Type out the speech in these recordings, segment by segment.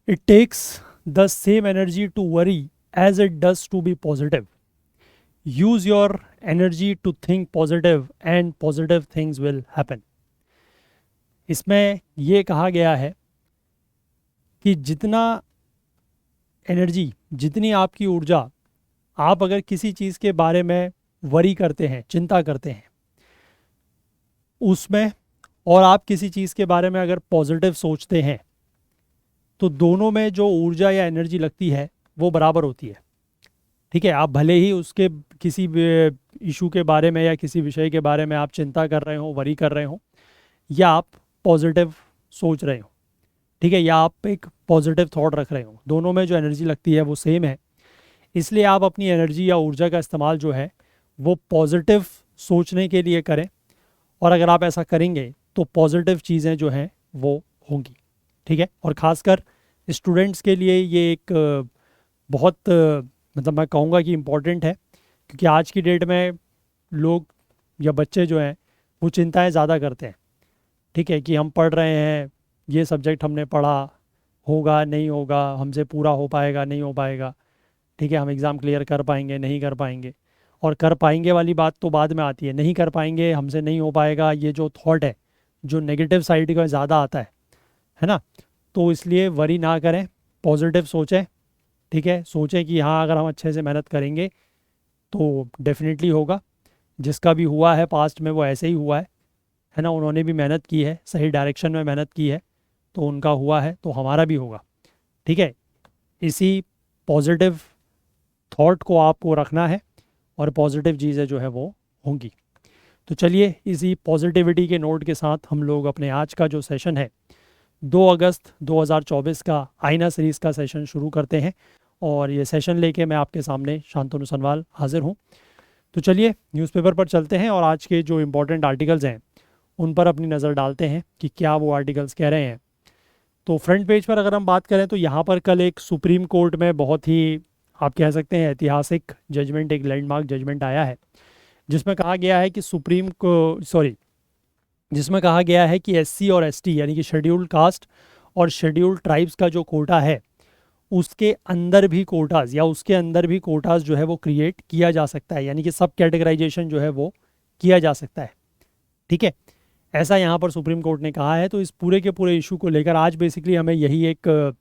It takes the same energy to worry as it does to be positive. Use your energy to think positive and positive things will happen. इसमें ये कहा गया है कि जितना energy, जितनी आपकी ऊर्जा, आप अगर किसी चीज़ के बारे में वरी करते हैं, चिंता करते हैं उसमें, और आप किसी चीज़ के बारे में अगर पॉजिटिव सोचते हैं, तो दोनों में जो ऊर्जा या एनर्जी लगती है वो बराबर होती है। ठीक है, आप भले ही उसके किसी इशू के बारे में या किसी विषय के बारे में आप चिंता कर रहे हो, वरी कर रहे हो, या आप पॉजिटिव सोच रहे हो, ठीक है, या आप एक पॉजिटिव थॉट रख रहे हो, दोनों में जो एनर्जी लगती है वो सेम है। इसलिए आप अपनी एनर्जी या ऊर्जा का इस्तेमाल जो है वो पॉजिटिव सोचने के लिए करें, और अगर आप ऐसा करेंगे तो पॉजिटिव चीज़ें जो हैं वो होंगी। ठीक है, और ख़ासकर स्टूडेंट्स के लिए ये एक बहुत मतलब मैं कहूँगा कि इम्पॉर्टेंट है, क्योंकि आज की डेट में लोग या बच्चे जो हैं वो चिंताएं ज़्यादा करते हैं। ठीक है, कि हम पढ़ रहे हैं, ये सब्जेक्ट हमने पढ़ा, होगा नहीं होगा, हमसे पूरा हो पाएगा नहीं हो पाएगा, ठीक है, हम एग्ज़ाम क्लियर कर पाएंगे नहीं कर पाएंगे। और कर पाएंगे वाली बात तो बाद में आती है, नहीं कर पाएंगे, हमसे नहीं हो पाएगा, ये जो थॉट है जो नेगेटिव साइड का ज़्यादा आता है ना। तो इसलिए वरी ना करें, पॉजिटिव सोचें। ठीक है, सोचें कि हाँ अगर हम अच्छे से मेहनत करेंगे तो डेफिनेटली होगा। जिसका भी हुआ है पास्ट में वो ऐसे ही हुआ है ना, उन्होंने भी मेहनत की है, सही डायरेक्शन में मेहनत की है, तो उनका हुआ है, तो हमारा भी होगा। ठीक है, इसी पॉजिटिव थॉट को आपको रखना है और पॉजिटिव चीज़ें जो है वो होंगी। तो चलिए इसी पॉजिटिविटी के नोट के साथ हम लोग अपने आज का जो सेशन है 2 अगस्त 2024 का आईना सीरीज़ का सेशन शुरू करते हैं। और ये सेशन लेके मैं आपके सामने शांतनु सनवाल हाजिर हूँ। तो चलिए न्यूज़पेपर पर चलते हैं और आज के जो इम्पोर्टेंट आर्टिकल्स हैं उन पर अपनी नज़र डालते हैं कि क्या वो आर्टिकल्स कह रहे हैं। तो फ्रंट पेज पर अगर हम बात करें तो यहाँ पर कल एक सुप्रीम कोर्ट में बहुत ही, आप कह सकते हैं, ऐतिहासिक जजमेंट, एक लैंडमार्क जजमेंट आया है, जिसमें कहा गया है कि जिसमें कहा गया है कि एससी और एसटी यानी कि शेड्यूल्ड कास्ट और शेड्यूल्ड ट्राइब्स का जो कोटा है उसके अंदर भी कोटाज या उसके अंदर भी कोटाज जो है वो क्रिएट किया जा सकता है, यानी कि सब कैटेगराइजेशन जो है वो किया जा सकता है। ठीक है, ऐसा यहाँ पर सुप्रीम कोर्ट ने कहा है। तो इस पूरे के पूरे इशू को लेकर आज बेसिकली हमें यही एक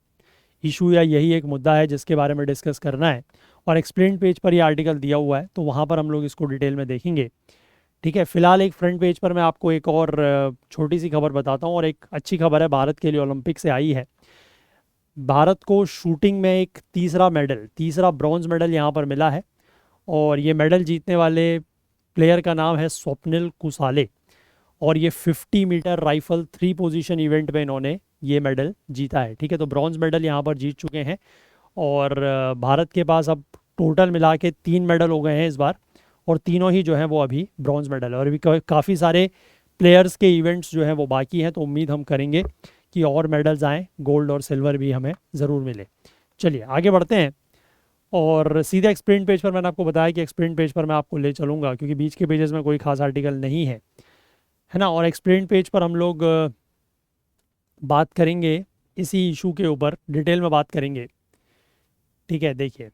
इशू या यही एक मुद्दा है जिसके बारे में डिस्कस करना है, और एक्सप्लेन पेज पर ये आर्टिकल दिया हुआ है, तो वहाँ पर हम लोग इसको डिटेल में देखेंगे। ठीक है, फिलहाल एक फ्रंट पेज पर मैं आपको एक और छोटी सी खबर बताता हूँ, और एक अच्छी खबर है, भारत के लिए ओलंपिक से आई है। भारत को शूटिंग में एक तीसरा ब्रॉन्ज मेडल यहाँ पर मिला है, और ये मेडल जीतने वाले प्लेयर का नाम है स्वप्निल कुसाले, और ये 50 मीटर राइफल 3 पोजीशन इवेंट में इन्होंने ये मेडल जीता है। ठीक है, तो ब्रॉन्ज मेडल यहाँ पर जीत चुके हैं, और भारत के पास अब टोटल मिला के 3 मेडल हो गए हैं इस बार, और तीनों ही जो हैं वो अभी ब्रॉन्ज मेडल है। और अभी काफ़ी सारे प्लेयर्स के इवेंट्स जो हैं वो बाकी हैं, तो उम्मीद हम करेंगे कि और मेडल्स आएँ, गोल्ड और सिल्वर भी हमें ज़रूर मिले। चलिए आगे बढ़ते हैं, और सीधे एक्सप्लेन पेज पर मैंने आपको बताया कि एक्सप्लेन पेज पर मैं आपको ले चलूँगा, क्योंकि बीच के पेजेस में कोई खास आर्टिकल नहीं है ना। और एक्सप्लेन पेज पर हम लोग बात करेंगे इसी इशू के ऊपर, डिटेल में बात करेंगे। ठीक है, देखिए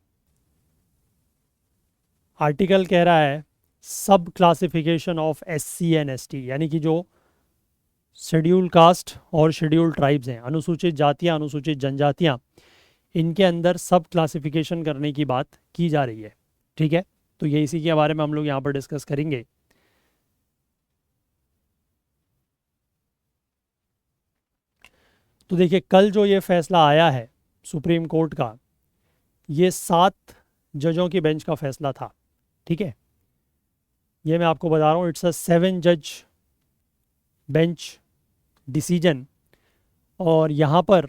आर्टिकल कह रहा है सब classification of SC and ST, यानी कि जो शेड्यूल कास्ट और शेड्यूल ट्राइब्स हैं, अनुसूचित जातियां, अनुसूचित जनजातियां, इनके अंदर सब क्लासिफिकेशन करने की बात की जा रही है। ठीक है, तो ये इसी के बारे में हम लोग यहाँ पर डिस्कस करेंगे। तो देखिए कल जो ये फैसला आया है सुप्रीम कोर्ट का, ये 7 जजों की बेंच का फैसला था। ठीक है, ये मैं आपको बता रहा हूँ, इट्स अ 7 जज बेंच डिसीजन। और यहाँ पर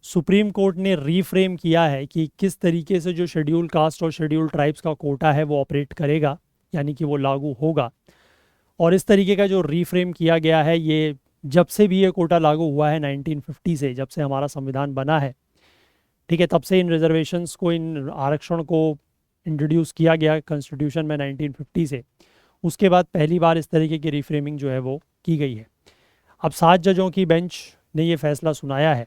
सुप्रीम कोर्ट ने रीफ्रेम किया है कि किस तरीके से जो शेड्यूल कास्ट और शेड्यूल ट्राइब्स का कोटा है वो ऑपरेट करेगा, यानी कि वो लागू होगा। और इस तरीके का जो रीफ्रेम किया गया है, ये जब से भी ये कोटा लागू हुआ है 1950 से, जब से हमारा संविधान बना है, ठीक है, तब से इन रिजर्वेशंस को, इन आरक्षण को इंट्रोड्यूस किया गया कॉन्स्टिट्यूशन में 1950 से। उसके बाद पहली बार इस तरीके की रिफ्रेमिंग जो है वो की गई है। अब 7 जजों की बेंच ने ये फैसला सुनाया है।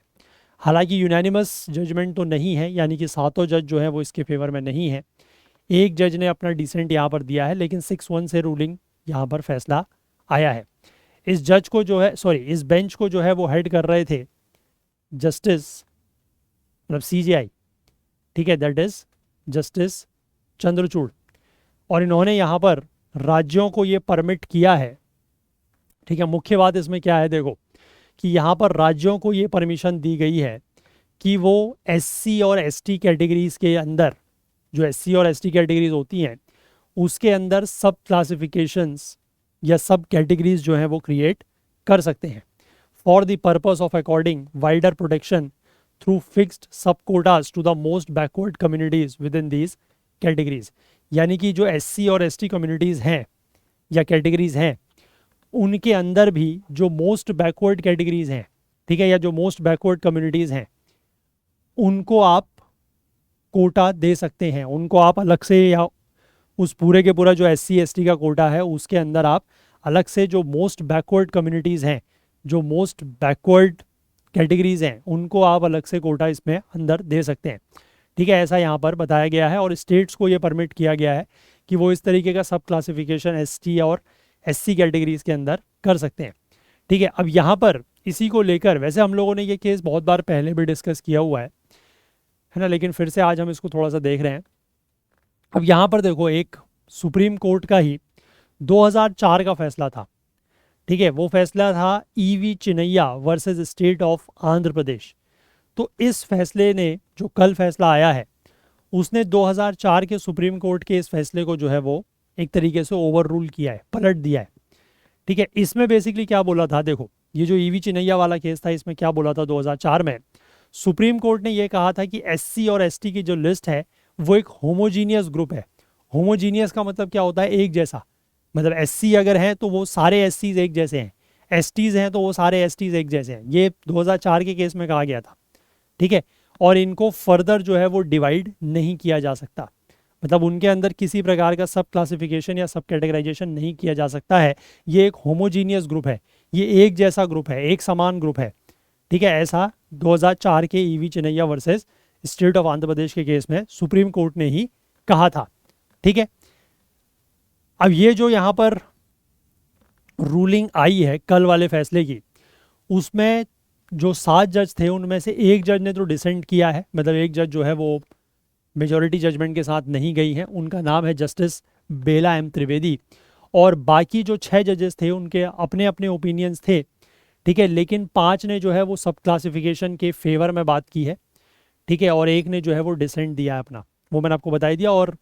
हालांकि यूनानिमस जजमेंट तो नहीं है, यानी कि सातों जज जो है वो इसके फेवर में नहीं है। एक जज ने अपना डिसेंट यहाँ पर दिया है, लेकिन 6-1 से रूलिंग यहाँ पर फैसला आया है। इस जज को जो है, सॉरी, इस बेंच को जो है वो हेड कर रहे थे जस्टिस, मतलब CJI, ठीक है, दैट इज जस्टिस चंद्रचूड़। और इन्होंने यहाँ पर राज्यों को ये परमिट किया है, ठीक है। मुख्य बात इसमें क्या है, देखो कि यहाँ पर राज्यों को ये परमिशन दी गई है कि वो SC और ST कैटेगरीज के अंदर, जो SC और ST कैटेगरीज होती हैं उसके अंदर सब क्लासिफिकेशंस या सब कैटेगरीज जो हैं वो क्रिएट कर सकते हैं for the purpose of according wider protection through fixed sub quotas to the most backward communities within these categories. यानी कि जो SC और ST कम्युनिटीज़ हैं या कैटेगरीज हैं उनके अंदर भी जो मोस्ट बैकवर्ड कैटेगरीज हैं, ठीक है, या जो मोस्ट बैकवर्ड कम्युनिटीज़ हैं उनको आप कोटा दे सकते हैं। उनको आप अलग से, या उस पूरे के पूरा जो SC ST का कोटा है उसके अंदर आप अलग से जो मोस्ट बैकवर्ड कम्युनिटीज़ हैं, जो मोस्ट बैकवर्ड कैटेगरीज हैं, उनको आप अलग से कोटा इसमें अंदर दे सकते हैं, ठीक है। ऐसा यहाँ पर बताया गया है और स्टेट्स को ये परमिट किया गया है कि वो इस तरीके का सब क्लासिफिकेशन ST और SC कैटेगरीज के अंदर कर सकते हैं, ठीक है। अब यहाँ पर इसी को लेकर, वैसे हम लोगों ने ये केस बहुत बार पहले भी डिस्कस किया हुआ है ना, लेकिन फिर से आज हम इसको थोड़ा सा देख रहे हैं। अब यहाँ पर देखो, एक सुप्रीम कोर्ट का ही 2004 का फैसला था, ठीक है। वो फैसला था EV Chinnaiah versus state of Andhra Pradesh. तो इस फैसले ने, जो कल फैसला आया है, उसने 2004 के सुप्रीम कोर्ट के इस फैसले को जो है वो एक तरीके से ओवर रूल किया है, पलट दिया है, ठीक है। इसमें बेसिकली क्या बोला था, देखो ये जो EV चिनैया वाला केस था, इसमें क्या बोला था 2004 में, सुप्रीम कोर्ट ने ये कहा था कि SC और ST की जो लिस्ट है वो एक होमोजीनियस ग्रुप है। होमोजीनियस का मतलब क्या होता है, एक जैसा, मतलब SC अगर हैं तो वो सारे SCs एक जैसे हैं, STs हैं तो वो सारे STs एक जैसे हैं। ये 2004 के केस में कहा गया था, ठीक है। और इनको फर्दर जो है वो डिवाइड नहीं किया जा सकता, मतलब उनके अंदर किसी प्रकार का सब क्लासिफिकेशन या सब कैटेगराइजेशन नहीं किया जा सकता है। ये एक होमोजीनियस ग्रुप है, ये एक जैसा ग्रुप है, एक समान ग्रुप है, ठीक है। ऐसा 2004 के EV Chinnaiah versus state of Andhra Pradesh के केस में सुप्रीम कोर्ट ने ही कहा था, ठीक है। अब ये जो यहाँ पर रूलिंग आई है कल वाले फैसले की, उसमें जो 7 जज थे उनमें से एक जज ने तो डिसेंट किया है, मतलब एक जज जो है वो मेजॉरिटी जजमेंट के साथ नहीं गई है, उनका नाम है जस्टिस बेला M त्रिवेदी। और बाकी जो 6 जजेस थे उनके अपने अपने ओपिनियंस थे, ठीक है, लेकिन 5 ने जो है वो सब क्लासिफिकेशन के फेवर में बात की है, ठीक है, और एक ने जो है वो डिसेंट दिया है अपना, वो मैंने आपको बता दिया। और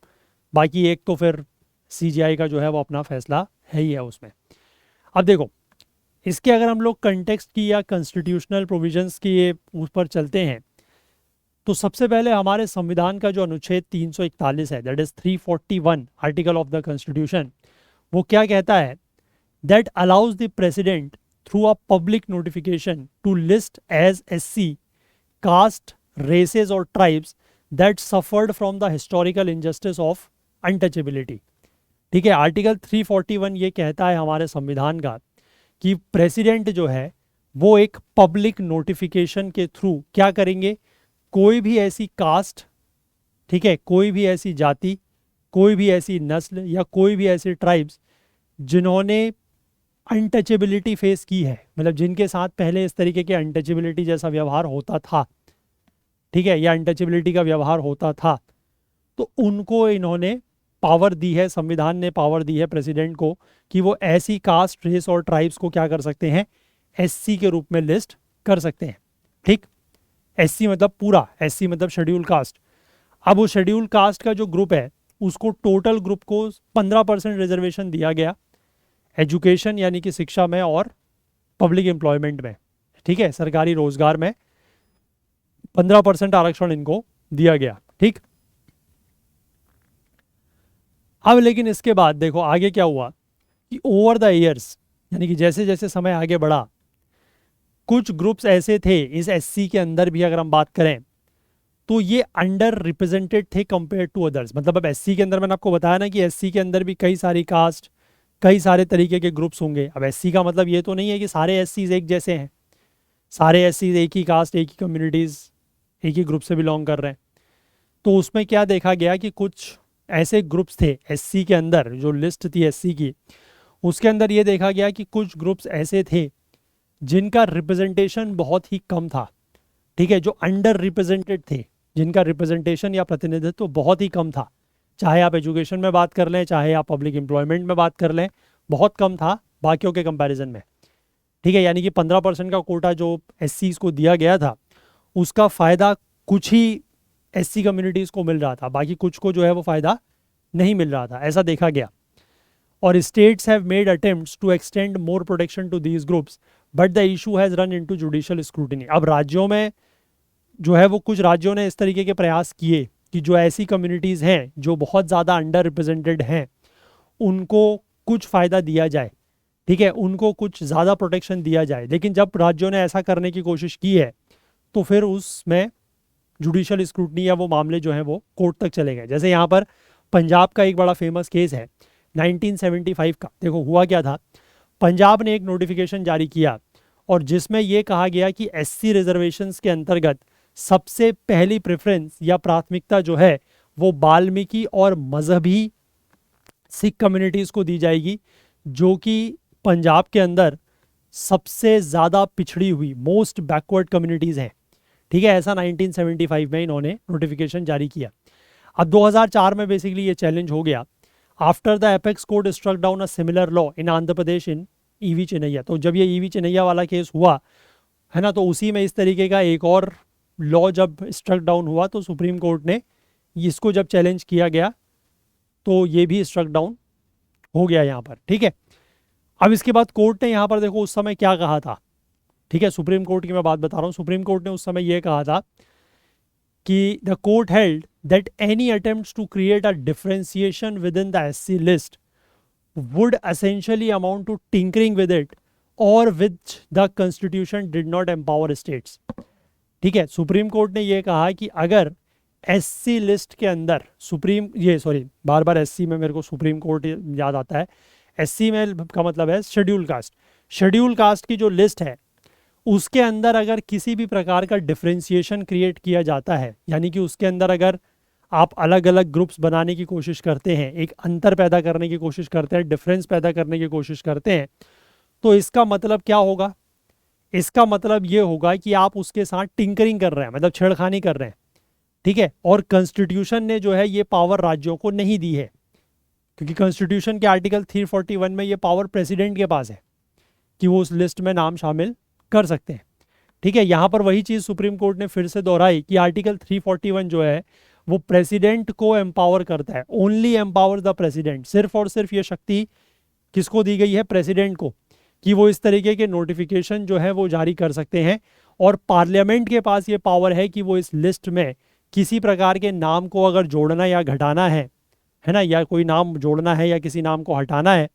बाकी एक तो फिर CJI का जो है वो अपना फैसला है ही है उसमें। अब देखो, इसके अगर हम लोग कंटेक्स्ट की या कॉन्स्टिट्यूशनल प्रोविजंस की ऊपर चलते हैं, तो सबसे पहले हमारे संविधान का जो अनुच्छेद 341 है, that is 341 article of the constitution, वो क्या कहता है, that allows the president through a public notification to list as SC caste, races और tribes that suffered from the historical injustice of untouchability, ठीक है। आर्टिकल 341 ये कहता है हमारे संविधान का कि प्रेसिडेंट जो है वो एक पब्लिक नोटिफिकेशन के थ्रू क्या करेंगे, कोई भी ऐसी कास्ट, ठीक है, कोई भी ऐसी जाति, कोई भी ऐसी नस्ल या कोई भी ऐसे ट्राइब्स जिन्होंने अनटचेबिलिटी फेस की है, मतलब जिनके साथ पहले इस तरीके के अनटचेबिलिटी जैसा व्यवहार होता था, ठीक है, या अनटचेबिलिटी का व्यवहार होता था, तो उनको इन्होंने पावर दी है, संविधान ने पावर दी है प्रेसिडेंट को कि वो ऐसी कास्ट, रेस और ट्राइब्स को क्या कर सकते हैं, SC के रूप में लिस्ट कर सकते हैं, ठीक। SC मतलब पूरा, SC मतलब शेड्यूल कास्ट। अब वो शेड्यूल कास्ट का जो ग्रुप है उसको, टोटल ग्रुप को 15% रिजर्वेशन दिया गया एजुकेशन यानी कि शिक्षा में और पब्लिक एम्प्लॉयमेंट में, ठीक है, सरकारी रोजगार में 15% आरक्षण इनको दिया गया, ठीक। अब लेकिन इसके बाद देखो आगे क्या हुआ कि ओवर द ईयर्स, यानी कि जैसे जैसे समय आगे बढ़ा, कुछ ग्रुप्स ऐसे थे इस SC के अंदर भी अगर हम बात करें तो ये अंडर रिप्रेजेंटेड थे कंपेयर टू अदर्स। मतलब अब SC के अंदर मैंने आपको बताया ना कि SC के अंदर भी कई सारी कास्ट, कई सारे तरीके के ग्रुप्स होंगे। अब SC का मतलब ये तो नहीं है कि सारे SCs एक जैसे हैं, सारे एससी एक ही कास्ट, एक ही कम्युनिटीज़, एक ही ग्रुप से बिलोंग कर रहे हैं। तो उसमें क्या देखा गया कि कुछ ऐसे ग्रुप्स थे एससी के अंदर, जो लिस्ट थी एससी की, उसके अंदर ये देखा गया कि कुछ ग्रुप्स ऐसे थे जिनका रिप्रेजेंटेशन बहुत ही कम था। ठीक है, जो अंडर रिप्रेजेंटेड थे, जिनका रिप्रेजेंटेशन या प्रतिनिधित्व तो बहुत ही कम था। चाहे आप एजुकेशन में बात कर लें, चाहे आप पब्लिक एम्प्लॉयमेंट में बात कर लें, बहुत कम था बाकियों के कंपैरिजन में। ठीक है, यानी कि 15% का कोटा जो एस को दिया गया था, उसका फ़ायदा कुछ ही एससी कम्युनिटीज़ को मिल रहा था, बाकी कुछ को जो है वो फ़ायदा नहीं मिल रहा था, ऐसा देखा गया। और states have made attempts to extend more protection to these groups, but the issue has run into judicial scrutiny. अब राज्यों में जो है वो, कुछ राज्यों ने इस तरीके के प्रयास किए कि जो ऐसी कम्युनिटीज़ हैं जो बहुत ज़्यादा अंडर रिप्रेजेंटेड हैं, उनको कुछ फ़ायदा दिया जाए। ठीक है, उनको कुछ ज़्यादा प्रोटेक्शन दिया जाए। लेकिन जब राज्यों ने ऐसा करने की कोशिश की है, तो फिर उसमें जुडिशियल स्क्रूटनी या वो मामले जो हैं वो कोर्ट तक चले गए। जैसे यहाँ पर पंजाब का एक बड़ा फेमस केस है 1975 का। देखो हुआ क्या था, पंजाब ने एक नोटिफिकेशन जारी किया और जिसमें ये कहा गया कि एससी रिजर्वेशंस के अंतर्गत सबसे पहली प्रेफरेंस या प्राथमिकता जो है वो वाल्मीकि और मजहबी सिख कम्युनिटीज़ को दी जाएगी, जो कि पंजाब के अंदर सबसे ज़्यादा पिछड़ी हुई मोस्ट बैकवर्ड कम्युनिटीज़ हैं। ठीक है, ऐसा 1975 में इन्होंने नोटिफिकेशन जारी किया। अब 2004 में बेसिकली ये चैलेंज हो गया after the apex court struck down a similar law in Andhra Pradesh in EV Chinnaiah. तो जब ये ईवी चिनैया वाला केस हुआ है ना, तो उसी में इस तरीके का एक और लॉ जब स्ट्रक डाउन हुआ, तो सुप्रीम कोर्ट ने इसको जब चैलेंज किया गया तो ये भी स्ट्रक डाउन हो गया यहाँ पर। ठीक है, अब इसके बाद कोर्ट ने यहाँ पर देखो उस समय क्या कहा था। ठीक है, सुप्रीम कोर्ट की मैं बात बता रहा हूँ। सुप्रीम कोर्ट ने उस समय ये कहा था कि the court held that any attempts to create a differentiation within the SC list would essentially amount to tinkering with it और which the constitution did not empower states. ठीक है, सुप्रीम कोर्ट ने ये कहा कि अगर SC list के अंदर बार बार एससी में मेरे को सुप्रीम कोर्ट याद आता है। एससी में का मतलब है शेड्यूल कास्ट। शेड्यूल कास्ट की जो लिस्ट है उसके अंदर अगर किसी भी प्रकार का डिफरेंशिएशन क्रिएट किया जाता है, यानी कि उसके अंदर अगर आप अलग अलग ग्रुप्स बनाने की कोशिश करते हैं, एक अंतर पैदा करने की कोशिश करते हैं, डिफरेंस पैदा करने की कोशिश करते हैं, तो इसका मतलब क्या होगा? इसका मतलब ये होगा कि आप उसके साथ टिंकरिंग कर रहे हैं, मतलब छेड़खानी कर रहे हैं। ठीक है, और कॉन्स्टिट्यूशन ने जो है ये पावर राज्यों को नहीं दी है, क्योंकि कॉन्स्टिट्यूशन के आर्टिकल 341 में ये पावर प्रेसिडेंट के पास है कि वो उस लिस्ट में नाम शामिल कर सकते हैं। ठीक है, यहाँ पर वही चीज़ सुप्रीम कोर्ट ने फिर से दोहराई कि आर्टिकल 341 जो है वो प्रेसिडेंट को एम्पावर करता है, ओनली एम्पावर द प्रेसिडेंट। सिर्फ और सिर्फ ये शक्ति किसको दी गई है? प्रेसिडेंट को, कि वो इस तरीके के नोटिफिकेशन जो है वो जारी कर सकते हैं। और पार्लियामेंट के पास ये पावर है कि वो इस लिस्ट में किसी प्रकार के नाम को अगर जोड़ना या घटाना है ना, या कोई नाम जोड़ना है या किसी नाम को हटाना है,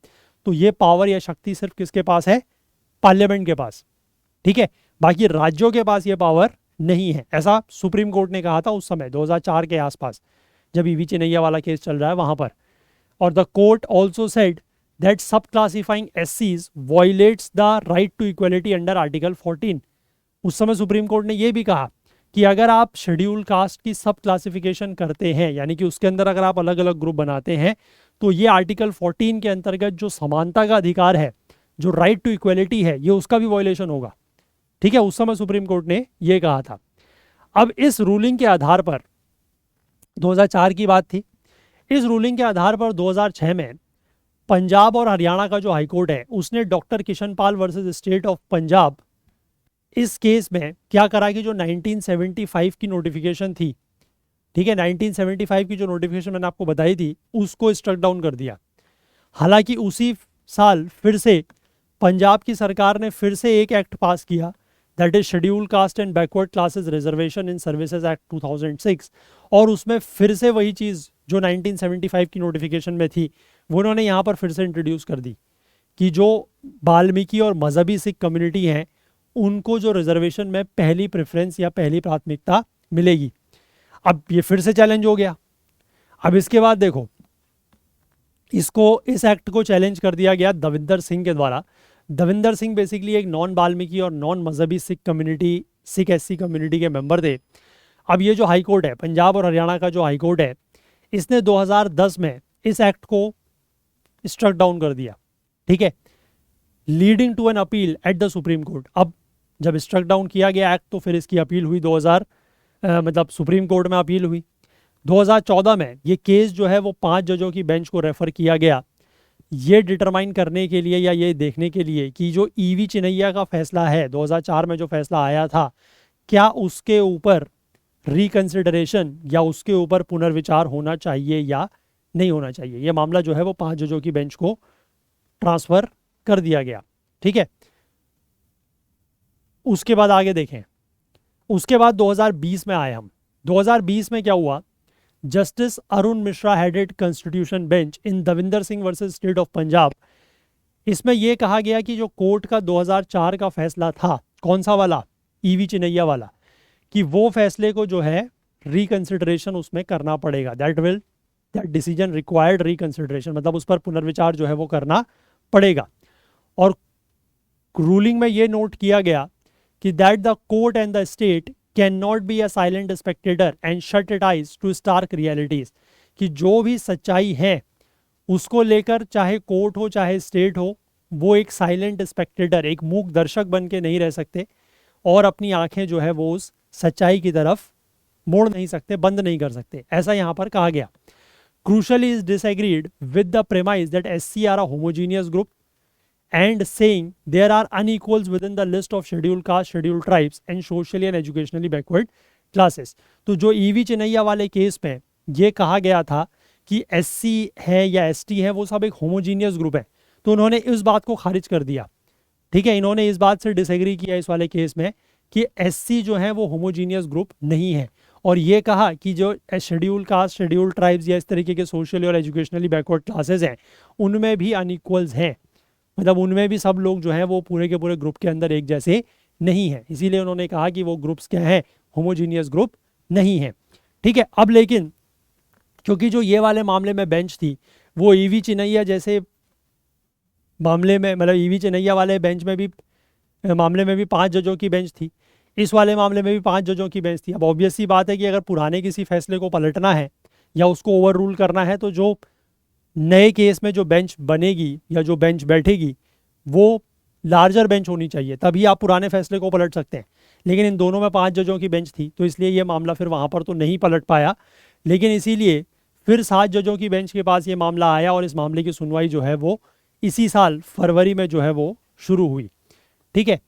तो ये पावर या शक्ति सिर्फ किसके पास है? पार्लियामेंट के पास। ठीक है, बाकी राज्यों के पास ये पावर नहीं है, ऐसा सुप्रीम कोर्ट ने कहा था उस समय 2004 के आसपास, जब ईवी चिनैया वाला केस चल रहा है वहां पर। और the court also said that sub classifying एससीज violates the right to equality under article 14। उस समय सुप्रीम कोर्ट ने यह भी कहा कि अगर आप शेड्यूल कास्ट की सब क्लासिफिकेशन करते हैं, यानी कि उसके अंदर अगर आप अलग अलग ग्रुप बनाते हैं, तो ये आर्टिकल 14 के अंतर्गत जो समानता का अधिकार है, जो राइट टू इक्वलिटी है, ये उसका भी वायलेशन होगा। ठीक है, उस समय सुप्रीम कोर्ट ने ये कहा था। अब इस रूलिंग के आधार पर 2004 की बात थी, इस रूलिंग के आधार पर 2006 में पंजाब और हरियाणा का जो हाईकोर्ट है उसने doctor Kishan Pal versus state of Punjab, इस केस में क्या करा कि जो 1975 की नोटिफिकेशन थी, ठीक है, 1975 की जो नोटिफिकेशन मैंने आपको बताई थी, उसको स्ट्रक डाउन कर दिया। हालांकि उसी साल फिर से पंजाब की सरकार ने फिर से एक एक्ट पास किया, that is schedule caste and backward classes reservation in services act 2006, और उसमें फिर से वही चीज़ जो 1975 की नोटिफिकेशन में थी वो उन्होंने यहाँ पर फिर से इंट्रोड्यूस कर दी कि जो वाल्मीकि और मजहबी सिख कम्युनिटी हैं उनको जो रिजर्वेशन में पहली प्रेफरेंस या पहली प्राथमिकता मिलेगी। अब ये फिर से चैलेंज हो गया। अब इसके बाद देखो, इस एक्ट को चैलेंज कर दिया गया दविंदर सिंह के द्वारा। दविंदर सिंह बेसिकली एक नॉन वाल्मीकि और नॉन मजहबी Sikh community, Sikh SC community के मेंबर थे। अब ये जो हाई कोर्ट है, पंजाब और हरियाणा का जो हाई कोर्ट है, इसने 2010 में इस एक्ट को स्ट्रक डाउन कर दिया, ठीक है, leading to an appeal at the supreme court. अब जब स्ट्रक डाउन किया गया एक्ट तो फिर इसकी अपील हुई, मतलब सुप्रीम कोर्ट में अपील हुई। 2014 में ये केस जो है वो 5 जजों की बेंच को रेफर किया गया, ये डिटरमाइन करने के लिए या ये देखने के लिए कि जो ईवी चिनैया का फैसला है 2004 में जो फैसला आया था, क्या उसके ऊपर रिकंसिडरेशन या उसके ऊपर पुनर्विचार होना चाहिए या नहीं होना चाहिए। ये मामला जो है वो 5 जजों की बेंच को ट्रांसफर कर दिया गया, ठीक है। उसके बाद आगे देखें, उसके बाद 2020 में आए हम। 2020 में क्या हुआ, justice Arun Mishra headed constitution bench in Davinder Singh versus state of Punjab. इसमें यह कहा गया कि जो कोर्ट का 2004 का फैसला था, कौन सा वाला, ईवी चिनैया वाला, कि वो फैसले को जो है रिकंसिडरेशन उसमें करना पड़ेगा। दैट डिसीजन रिक्वायर्ड रिकंसिडरेशन, मतलब उस पर पुनर्विचार जो है वो करना पड़ेगा। और रूलिंग में ये नोट किया गया कि that the court and the state can not be a silent spectator and shut it eyes to stark realities, कि जो भी सच्चाई है उसको लेकर चाहे कोर्ट हो चाहे स्टेट हो, वो एक साइलेंट स्पेक्टेटर, एक मूक दर्शक बन के नहीं रह सकते और अपनी आंखें जो है वो उस सच्चाई की तरफ मोड़ नहीं सकते, बंद नहीं कर सकते, ऐसा यहाँ पर कहा गया। Crucially is disagreed with the premise that SC are a homogeneous group and saying there are unequals within the list of scheduled caste, scheduled tribes and socially and educationally backward classes। तो जो EV चिनैया वाले case में ये कहा गया था कि SC है या ST है वो सब एक होमोजीनियस ग्रुप है, तो उन्होंने इस बात को खारिज कर दिया, ठीक है। इन्होंने इस बात से डिसएग्री किया इस वाले केस में कि SC जो है वो होमोजीनियस ग्रुप नहीं है, और ये कहा कि जो शेड्यूल कास्ट, शेड्यूल ट्राइब्स या इस तरीके के सोशली और एजुकेशनली बैकवर्ड क्लासेस हैं उनमें भी अनइक्वल्स हैं, मतलब उनमें भी सब लोग जो हैं वो पूरे के पूरे ग्रुप के अंदर एक जैसे नहीं है। इसीलिए उन्होंने कहा कि वो ग्रुप्स क्या हैं, होमोजीनियस ग्रुप नहीं है, ठीक है। अब लेकिन क्योंकि जो ये वाले मामले में बेंच थी वो ईवी चिनैया जैसे मामले में, मतलब ईवी चिनैया वाले बेंच में भी, मामले में भी 5 जजों की बेंच थी, इस वाले मामले में भी 5 जजों की बेंच थी। अब ऑब्वियस सी बात है कि अगर पुराने किसी फैसले को पलटना है या उसको ओवर रूल करना है तो जो नए केस में जो बेंच बनेगी या जो बेंच बैठेगी वो लार्जर बेंच होनी चाहिए, तभी आप पुराने फैसले को पलट सकते हैं। लेकिन इन दोनों में 5 जजों की बेंच थी तो इसलिए ये मामला फिर वहाँ पर तो नहीं पलट पाया, लेकिन इसीलिए फिर 7 जजों की बेंच के पास ये मामला आया और इस मामले की सुनवाई जो है वो इसी साल फरवरी में जो है वो शुरू हुई, ठीक है।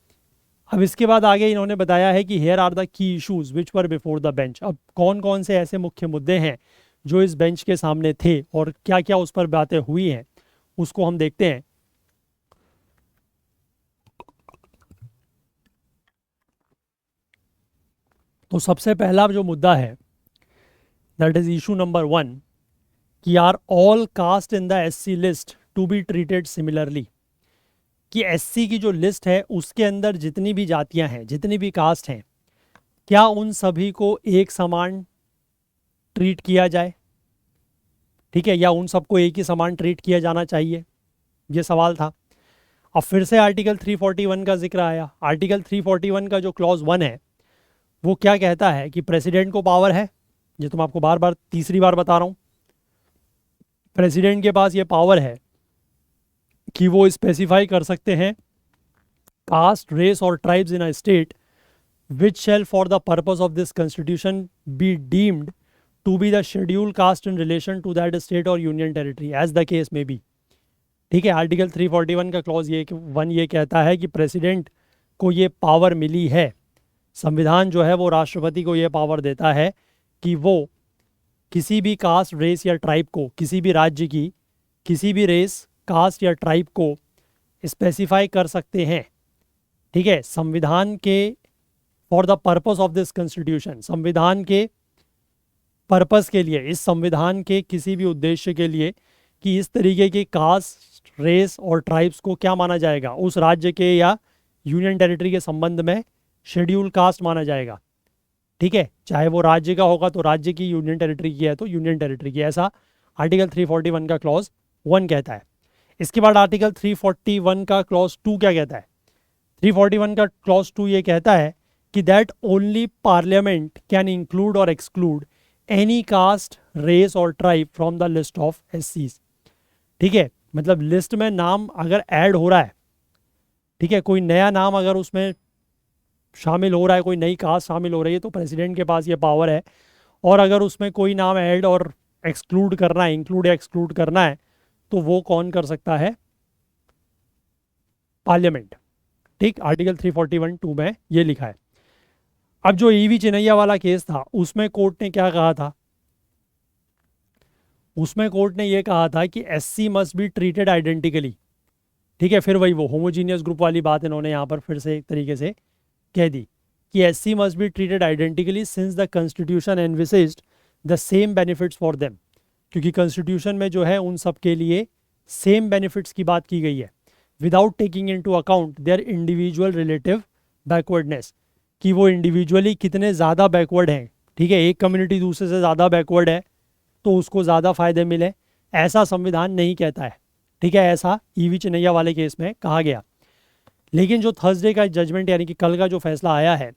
अब इसके बाद आगे इन्होंने बताया है कि here are the key issues which were before the bench. अब कौन कौन से ऐसे मुख्य मुद्दे हैं जो इस बेंच के सामने थे और क्या क्या उस पर बातें हुई हैं उसको हम देखते हैं। तो सबसे पहला जो मुद्दा है दैट इज इशू नंबर 1 कि are all caste in the SC list to be treated similarly, कि SC की जो लिस्ट है उसके अंदर जितनी भी जातियां हैं, जितनी भी कास्ट हैं, क्या उन सभी को एक समान ट्रीट किया जाए, ठीक है, या उन सबको एक ही समान ट्रीट किया जाना चाहिए, ये सवाल था। अब फिर से आर्टिकल 341 का जिक्र आया। आर्टिकल 341 का जो क्लॉज 1 है वो क्या कहता है कि प्रेसिडेंट को पावर है, ये तो मैं आपको बार बार तीसरी बार बता रहा हूँ, प्रेसिडेंट के पास ये पावर है कि वो स्पेसिफाई कर सकते हैं कास्ट, रेस और tribes in a state which shall for the purpose of this constitution be deemed to be the schedule caste in relation to that state और union territory as the case में be, ठीक है। Article 341 का clause ये 1 ये कहता है कि प्रेसिडेंट को ये पावर मिली है, संविधान जो है वो राष्ट्रपति को ये पावर देता है कि वो किसी भी कास्ट, रेस या ट्राइब को, किसी भी राज्य की किसी भी रेस, कास्ट या ट्राइब को स्पेसिफाई कर सकते हैं, ठीक है, संविधान के for the purpose of this constitution, संविधान के पर्पस के लिए, इस संविधान के किसी भी उद्देश्य के लिए, कि इस तरीके की कास्ट, रेस और ट्राइब्स को क्या माना जाएगा, उस राज्य के या यूनियन टेरिटरी के संबंध में शेड्यूल कास्ट माना जाएगा, ठीक है, चाहे वो राज्य का होगा तो राज्य की, यूनियन टेरिटरी की है तो यूनियन टेरिटरी की, ऐसा आर्टिकल 341 का क्लॉज 1 कहता है। इसके बाद आर्टिकल 341 का क्लॉज 2 क्या कहता है? 341 का क्लॉज 2 ये कहता है कि that only parliament can include और एक्सक्लूड एनी कास्ट, रेस और tribe from the list of एससीज। ठीक है, मतलब लिस्ट में नाम अगर ऐड हो रहा है, ठीक है, कोई नया नाम अगर उसमें शामिल हो रहा है, कोई नई कास्ट शामिल हो रही है, तो प्रेसिडेंट के पास ये पावर है। और अगर उसमें कोई नाम ऐड और एक्सक्लूड करना है, इंक्लूड या एक्सक्लूड करना है, तो वो कौन कर सकता है? पार्लियामेंट। ठीक, आर्टिकल 341(2) में ये लिखा है। अब जो ईवी चिनैया वाला केस था, उसमें कोर्ट ने क्या कहा था? उसमें कोर्ट ने ये कहा था कि SC must be treated identically. ठीक है, फिर वही वो होमोजीनियस ग्रुप वाली बात इन्होंने यहाँ पर फिर से एक तरीके से कह दी कि SC must be treated identically since the constitution envisaged the same benefits for them, क्योंकि कॉन्स्टिट्यूशन में जो है उन सब के लिए सेम बेनिफिट्स की बात की गई है, without taking into account their individual relative backwardness, कि वो इंडिविजुअली कितने ज़्यादा बैकवर्ड हैं। ठीक है, एक कम्युनिटी दूसरे से ज़्यादा बैकवर्ड है तो उसको ज़्यादा फ़ायदे मिले, ऐसा संविधान नहीं कहता है। ठीक है, ऐसा ईवी चिनैया वाले केस में कहा गया। लेकिन जो थर्सडे का जजमेंट यानी कि कल का जो फैसला आया है,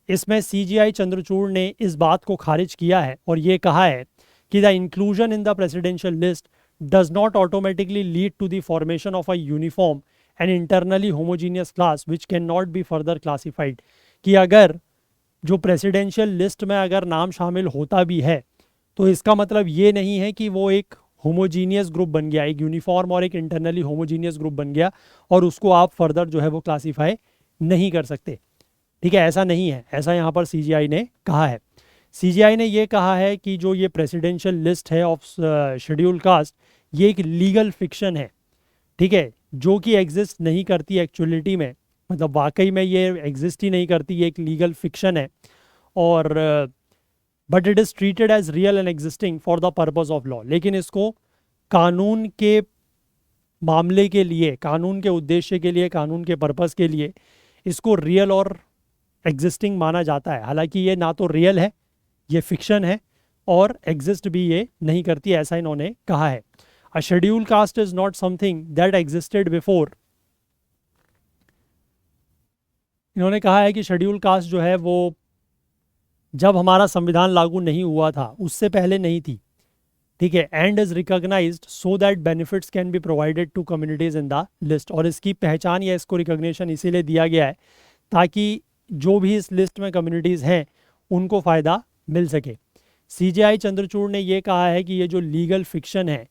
इसमें सीजीआई चंद्रचूड़ ने इस बात को खारिज किया है और ये कहा है कि the inclusion in the presidential list does not automatically lead to the formation of a uniform and internally homogeneous class which can not be further classified. कि अगर जो प्रेसिडेंशियल लिस्ट में अगर नाम शामिल होता भी है, तो इसका मतलब ये नहीं है कि वो एक होमोजीनियस ग्रुप बन गया, एक यूनिफॉर्म और एक इंटरनली होमोजीनियस ग्रुप बन गया और उसको आप फर्दर जो है वो क्लासीफाई नहीं कर सकते। ठीक है, ऐसा नहीं है, ऐसा यहाँ पर सीजीआई ने कहा है। सीजीआई ने ये कहा है कि जो ये प्रेसिडेंशियल लिस्ट है ऑफ शेड्यूल कास्ट, ये एक लीगल फिक्शन है। ठीक है, जो कि एग्जिस्ट नहीं करती एक्चुअलिटी में, मतलब वाकई में ये एग्जिस्ट ही नहीं करती, ये एक लीगल फिक्शन है। और but it is treated as real and existing for the purpose of law. लेकिन इसको कानून के मामले के लिए, कानून के उद्देश्य के लिए, कानून के पर्पस के लिए इसको रियल और एग्जिस्टिंग माना जाता है। हालांकि ये ना तो रियल है, ये फिक्शन है, और एग्जिस्ट भी ये नहीं करती, ऐसा इन्होंने कहा है। अ schedule caste is not something that existed before. इन्होंने कहा है कि शेड्यूल कास्ट जो है वो जब हमारा संविधान लागू नहीं हुआ था उससे पहले नहीं थी। ठीक है, and is recognised so that benefits can be provided to communities in the list. और इसकी पहचान या इसको रिकॉग्निशन इसीलिए दिया गया है ताकि जो भी इस लिस्ट में कम्युनिटीज़ हैं उनको फ़ायदा मिल सके। सीजीआई चंद्रचूड़ ने ये कहा है कि ये जो लीगल फिक्शन है,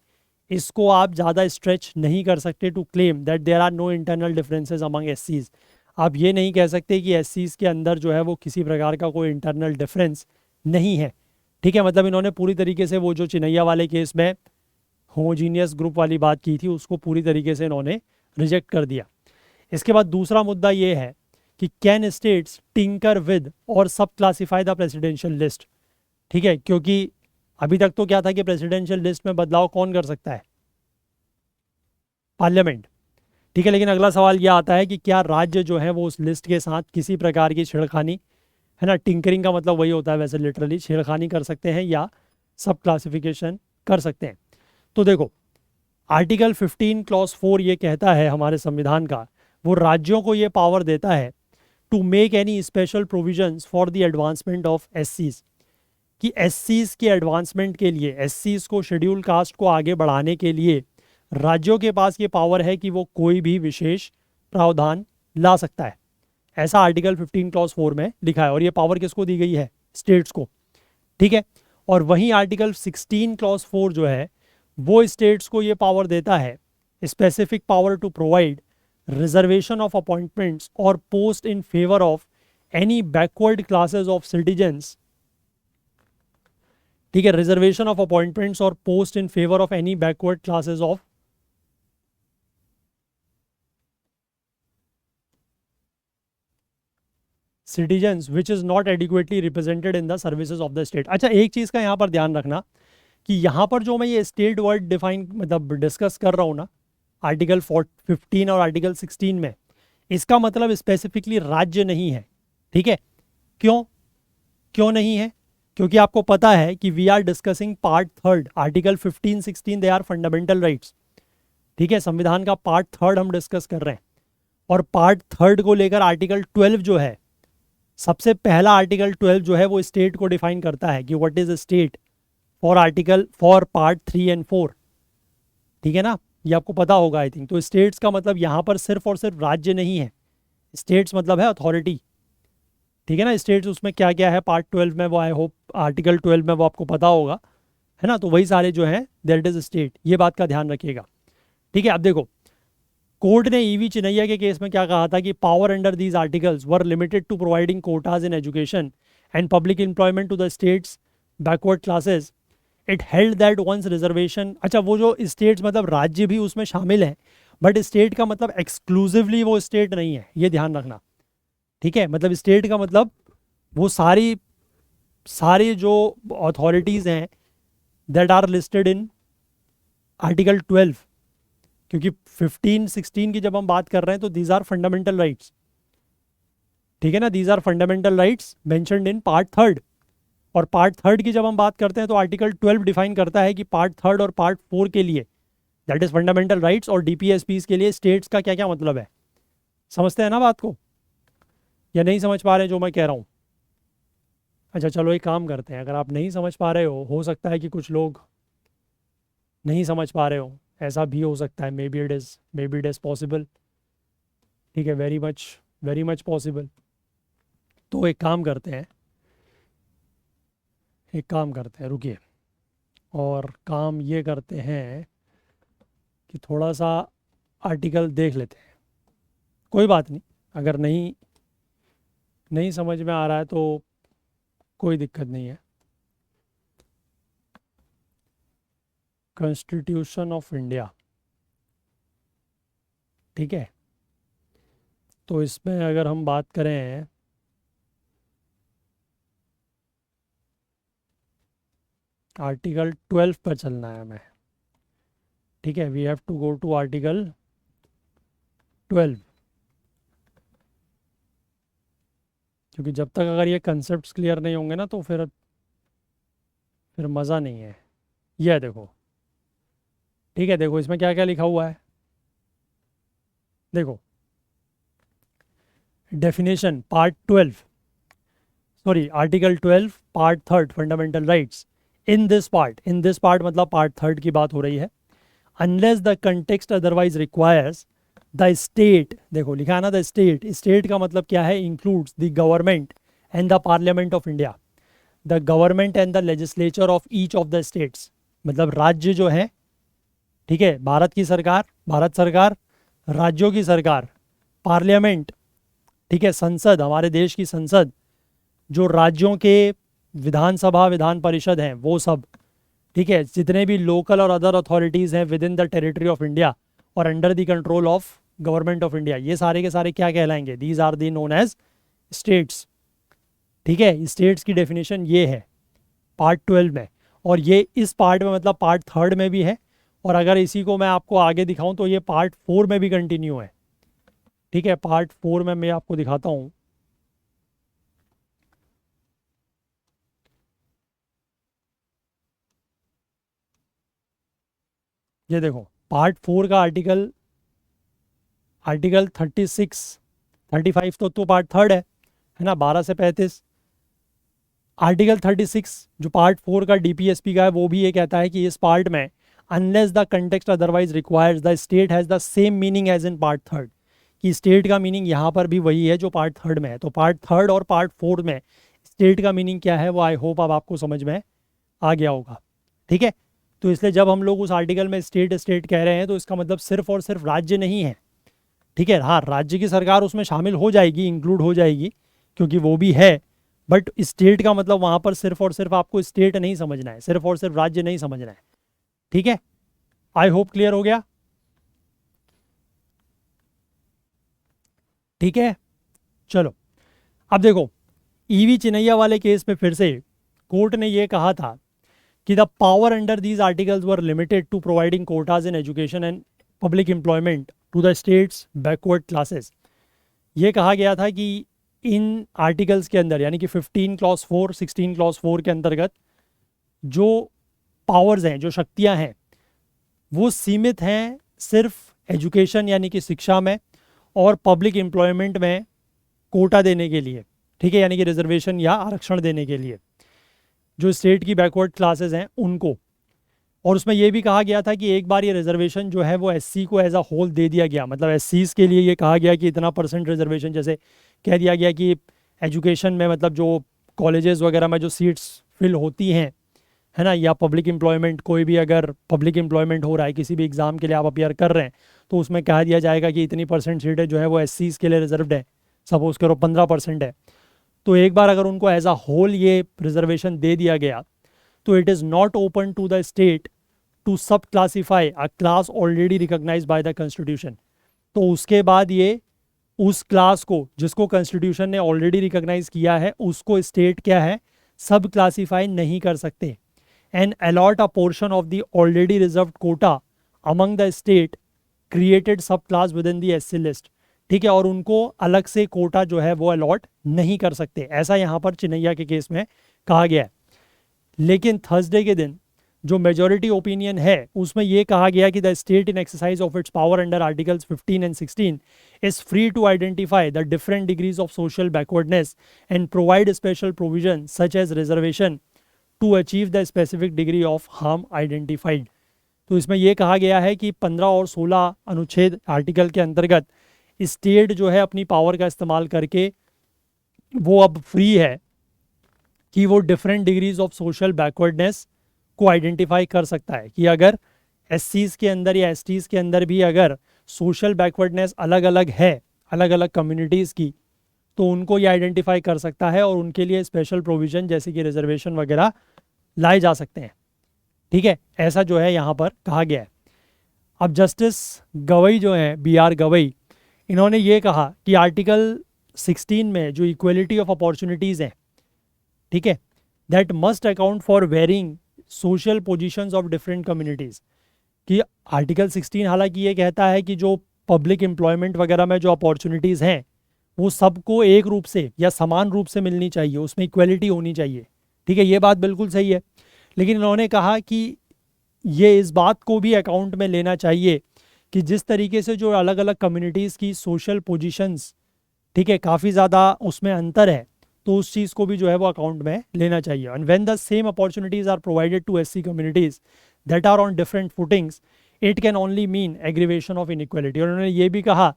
इसको आप ज़्यादा स्ट्रेच नहीं कर सकते to claim that there are no internal differences among एससीज। आप ये नहीं कह सकते कि एससीज के अंदर जो है वो किसी प्रकार का कोई इंटरनल डिफरेंस नहीं है। ठीक है, मतलब इन्होंने पूरी तरीके से वो जो चिनैया वाले केस में होमोजीनियस ग्रुप वाली बात की थी उसको पूरी तरीके से इन्होंने रिजेक्ट कर दिया। इसके बाद दूसरा मुद्दा ये है कि कैन स्टेट्स टिंकर विद और सब क्लासीफाई द प्रेसिडेंशियल लिस्ट। ठीक है, क्योंकि अभी तक तो क्या था कि प्रेसिडेंशियल लिस्ट में बदलाव कौन कर सकता है? पार्लियामेंट। ठीक है, लेकिन अगला सवाल यह आता है कि क्या राज्य जो है वो उस लिस्ट के साथ किसी प्रकार की छेड़खानी, है ना, टिंकरिंग का मतलब वही होता है वैसे लिटरली, छेड़खानी कर सकते हैं या सब क्लासिफिकेशन कर सकते हैं? तो देखो, आर्टिकल 15 क्लॉज 4 ये कहता है हमारे संविधान का, वो राज्यों को ये पावर देता है to make any special provisions for the advancement of एससीज, कि एससीज के एडवांसमेंट के लिए, एससीज को, शेड्यूल कास्ट को आगे बढ़ाने के लिए राज्यों के पास ये पावर है कि वो कोई भी विशेष प्रावधान ला सकता है। ऐसा आर्टिकल 15 क्लॉज 4 में लिखा है और ये पावर किसको दी गई है? स्टेट्स को। ठीक है, और वहीं आर्टिकल 16 क्लॉज 4 जो है वो स्टेट्स को ये पावर देता है, specific power to provide reservation of appointments और post in favour of any backward classes of citizens. ठीक है, रिजर्वेशन ऑफ अपॉइंटमेंट्स और post in favour of any backward classes of citizens which is not adequately represented in the services of the state. अच्छा, एक चीज़ का यहाँ पर ध्यान रखना कि यहाँ पर जो मैं ये स्टेट वर्ड डिफाइन मतलब डिस्कस कर रहा हूँ ना, आर्टिकल 15 और आर्टिकल 16 में, इसका मतलब स्पेसिफिकली राज्य नहीं है। ठीक है, क्यों क्यों नहीं है? क्योंकि आपको पता है कि we are discussing part 3, article 15, 16 they are fundamental rights. ठीक है, संविधान का पार्ट 3 हम डिस्कस कर रहे हैं, और पार्ट 3 को लेकर आर्टिकल 12 जो है, सबसे पहला आर्टिकल 12 जो है वो स्टेट को डिफाइन करता है कि what is state for part 3 and 4। ठीक है ना, ये आपको पता होगा आई थिंक। तो स्टेट्स का मतलब यहाँ पर सिर्फ और सिर्फ राज्य नहीं है, स्टेट्स मतलब है अथॉरिटी। ठीक है ना, स्टेट्स उसमें क्या क्या है पार्ट 12 में, वो आई होप आर्टिकल 12 में वो आपको पता होगा, है ना। तो वही सारे जो हैं दैट इज स्टेट, ये बात का ध्यान रखिएगा। ठीक है, अब देखो कोर्ट ने ईवी चिनैया के केस में क्या कहा था कि power under these articles were limited to providing quotas in education and public employment to the states backward classes. It held that once reservation, अच्छा वो जो स्टेट्स मतलब राज्य भी उसमें शामिल है, बट स्टेट का मतलब एक्सक्लूसिवली वो स्टेट नहीं है, ये ध्यान रखना। ठीक है, मतलब स्टेट का मतलब वो सारी जो अथॉरिटीज़ हैं that are listed in article 12, क्योंकि 15-16 की जब हम बात कर रहे हैं तो दीज आर फंडामेंटल राइट्स। ठीक है ना, these are fundamental rights mentioned in part 3, और पार्ट 3 की जब हम बात करते हैं तो आर्टिकल 12 डिफाइन करता है कि पार्ट 3 और पार्ट 4 के लिए दैट इज फंडामेंटल राइट्स, और डीपीएसपीज के लिए स्टेट्स का क्या क्या मतलब है। समझते हैं ना बात को, या नहीं समझ पा रहे जो मैं कह रहा हूँ? अच्छा चलो एक काम करते हैं, अगर आप नहीं समझ पा रहे हो सकता है कि कुछ लोग नहीं समझ पा रहे हो, ऐसा भी हो सकता है, may be it is possible. ठीक है, वेरी मच पॉसिबल। तो एक काम करते हैं, रुकिए, और काम ये करते हैं कि थोड़ा सा आर्टिकल देख लेते हैं। कोई बात नहीं, अगर नहीं समझ में आ रहा है तो कोई दिक्कत नहीं है। कॉन्स्टिट्यूशन ऑफ इंडिया, ठीक है, तो इसमें अगर हम बात करें आर्टिकल 12 पर चलना है हमें। ठीक है, we have to go to article 12, क्योंकि जब तक अगर ये कंसेप्ट्स क्लियर नहीं होंगे ना तो फिर मज़ा नहीं है। ये देखो, ठीक है, देखो इसमें क्या क्या लिखा हुआ है, देखो definition part 12, sorry article 12 part 3 fundamental rights. In this part मतलब पार्ट 3 की बात हो रही है। Unless the context otherwise requires the state, देखो लिखा है ना द स्टेट का मतलब क्या है, includes the government and the parliament of India, the government and the legislature of each of the states, मतलब राज्य जो है, ठीक है, भारत सरकार, राज्यों की सरकार, पार्लियामेंट, ठीक है, संसद, हमारे देश की संसद, जो राज्यों के विधानसभा विधान परिषद हैं वो सब, ठीक है, जितने भी लोकल और अदर अथॉरिटीज़ हैं within the territory of India और under the control of government of India, ये सारे के सारे क्या कहलाएंगे, these are the known as states. ठीक है, स्टेट्स की डेफिनेशन ये है पार्ट 12 में, और ये इस पार्ट में मतलब पार्ट 3 में भी है, और अगर इसी को मैं आपको आगे दिखाऊं तो ये पार्ट 4 में भी कंटिन्यू है। ठीक है, पार्ट 4 में मैं आपको दिखाता हूँ। ये देखो पार्ट 4 का आर्टिकल 36-35 तो पार्ट 3 है ना, 12 से 35। आर्टिकल 36 जो पार्ट 4 का डीपीएसपी का है वो भी ये कहता है कि इस पार्ट में unless the context otherwise requires the state has the same meaning as in part 3, कि स्टेट का मीनिंग यहाँ पर भी वही है जो पार्ट 3 में है। तो पार्ट 3 और पार्ट 4 में स्टेट का मीनिंग क्या है वो आई होप अब आपको समझ में आ गया होगा। ठीक है, तो इसलिए जब हम लोग उस आर्टिकल में स्टेट कह रहे हैं तो इसका मतलब सिर्फ और सिर्फ राज्य नहीं है। ठीक है, हाँ राज्य की सरकार उसमें शामिल हो जाएगी, इंक्लूड हो जाएगी, क्योंकि वो भी है, बट स्टेट का मतलब वहाँ पर सिर्फ और सिर्फ आपको स्टेट नहीं समझना है, सिर्फ और सिर्फ राज्य नहीं समझना है। ठीक है, आई होप क्लियर हो गया। ठीक है, चलो अब देखो ईवी चिनैया वाले केस में फिर से कोर्ट ने ये कहा था कि the power under these articles were limited to providing quotas in education and public employment to the states backward classes. ये कहा गया था कि इन आर्टिकल्स के अंदर यानी कि 15 क्लॉज 4 16 क्लॉज 4 के अंतर्गत जो पावर्स हैं, जो शक्तियां हैं, वो सीमित हैं सिर्फ एजुकेशन यानी कि शिक्षा में और पब्लिक एम्प्लॉयमेंट में कोटा देने के लिए, ठीक है, यानी कि रिजर्वेशन या आरक्षण देने के लिए जो स्टेट की बैकवर्ड क्लासेस हैं उनको। और उसमें यह भी कहा गया था कि एक बार ये रिजर्वेशन जो है वो एससी को एज अ होल दे दिया गया, मतलब एससीज के लिए ये कहा गया कि इतना % रिजर्वेशन, जैसे कह दिया गया कि एजुकेशन में मतलब जो कॉलेजेस वगैरह में जो सीट्स फिल होती हैं, है ना, या पब्लिक एम्प्लॉयमेंट, कोई भी अगर पब्लिक एम्प्लॉयमेंट हो रहा है, किसी भी एग्ज़ाम के लिए आप अपियर कर रहे हैं, तो उसमें कहा दिया जाएगा कि इतनी % सीटें जो है वो एससीज के लिए रिजर्व्ड है, सपोज करो 15% है। तो एक बार अगर उनको एज अ होल ये रिजर्वेशन दे दिया गया तो it is not open to the state to sub classify a class already recognised by the constitution. तो उसके बाद ये उस क्लास को जिसको कॉन्स्टिट्यूशन ने ऑलरेडी रिकॉग्नाइज किया है उसको स्टेट क्या है, सब क्लासीफाई नहीं कर सकते। And allot a portion of the already reserved quota among the state created sub class within the SC list, ठीक है, और उनको अलग से कोटा जो है वो अलॉट नहीं कर सकते, ऐसा यहाँ पर चिन्नैया के केस में कहा गया है। लेकिन थर्सडे के दिन जो मेजॉरिटी ओपिनियन है उसमें यह कहा गया कि the state in exercise of its power under articles 15 and 16 is free to identify the different degrees of social backwardness and provide special provision such as reservation to achieve the specific degree of harm identified. तो इसमें यह कहा गया है कि 15 और 16 अनुच्छेद article के अंतर्गत स्टेट जो है अपनी पावर का इस्तेमाल करके वो अब फ्री है कि वो different degrees of social backwardness को आइडेंटिफाई कर सकता है कि अगर एससीज के अंदर या एसटीज के अंदर भी अगर सोशल बैकवर्डनेस अलग अलग है, अलग अलग कम्युनिटीज़ की, तो उनको ये आइडेंटिफाई कर सकता है और उनके लिए स्पेशल प्रोविज़न जैसे कि रिजर्वेशन वगैरह लाए जा सकते हैं, ठीक है, ऐसा जो है यहाँ पर कहा गया है। अब जस्टिस गवई जो है, BR गवई, इन्होंने ये कहा कि आर्टिकल 16 में जो इक्वलिटी ऑफ अपॉर्चुनिटीज़ हैं, ठीक है, that must account for varying social positions of different communities, कि आर्टिकल 16 हालांकि ये कहता है कि जो पब्लिक एम्प्लॉयमेंट वगैरह में जो अपॉर्चुनिटीज़ हैं वो सबको एक रूप से या समान रूप से मिलनी चाहिए, उसमें इक्वलिटी होनी चाहिए, ठीक है, ये बात बिल्कुल सही है। लेकिन इन्होंने कहा कि ये इस बात को भी अकाउंट में लेना चाहिए कि जिस तरीके से जो अलग अलग कम्युनिटीज़ की सोशल पोजीशंस, ठीक है, काफ़ी ज़्यादा उसमें अंतर है, तो उस चीज़ को भी जो है वो अकाउंट में लेना चाहिए। And when the same opportunities are provided to SC communities that are on different footings it can only mean aggravation of inequality. और उन्होंने ये भी कहा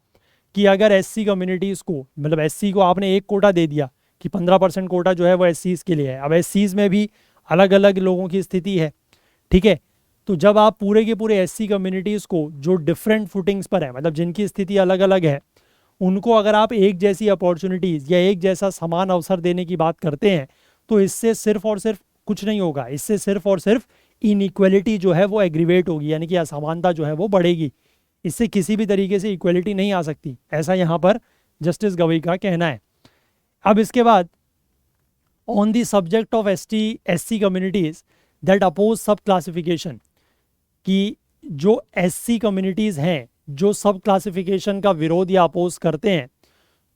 कि अगर एससी कम्युनिटीज़ को, मतलब एससी को आपने एक कोटा दे दिया कि 15% कोटा जो है वो एससीज़ के लिए है, अब एससीज़ में भी अलग अलग लोगों की स्थिति है, ठीक है, तो जब आप पूरे के पूरे एससी कम्युनिटीज़ को जो डिफरेंट फुटिंग्स पर है, मतलब जिनकी स्थिति अलग अलग है, उनको अगर आप एक जैसी अपॉर्चुनिटीज़ या एक जैसा समान अवसर देने की बात करते हैं तो इससे सिर्फ और सिर्फ कुछ नहीं होगा, इससे सिर्फ और सिर्फ इनइक्वलिटी जो है वो एग्रीवेट होगी, यानी कि असमानता जो है वो बढ़ेगी, इससे किसी भी तरीके से इक्वलिटी नहीं आ सकती, ऐसा यहाँ पर जस्टिस गवई का कहना है। अब इसके बाद on the subject of SC communities that oppose sub classification, कि जो एससी कम्युनिटीज़ हैं जो सब क्लासिफिकेशन का विरोध या अपोज करते हैं,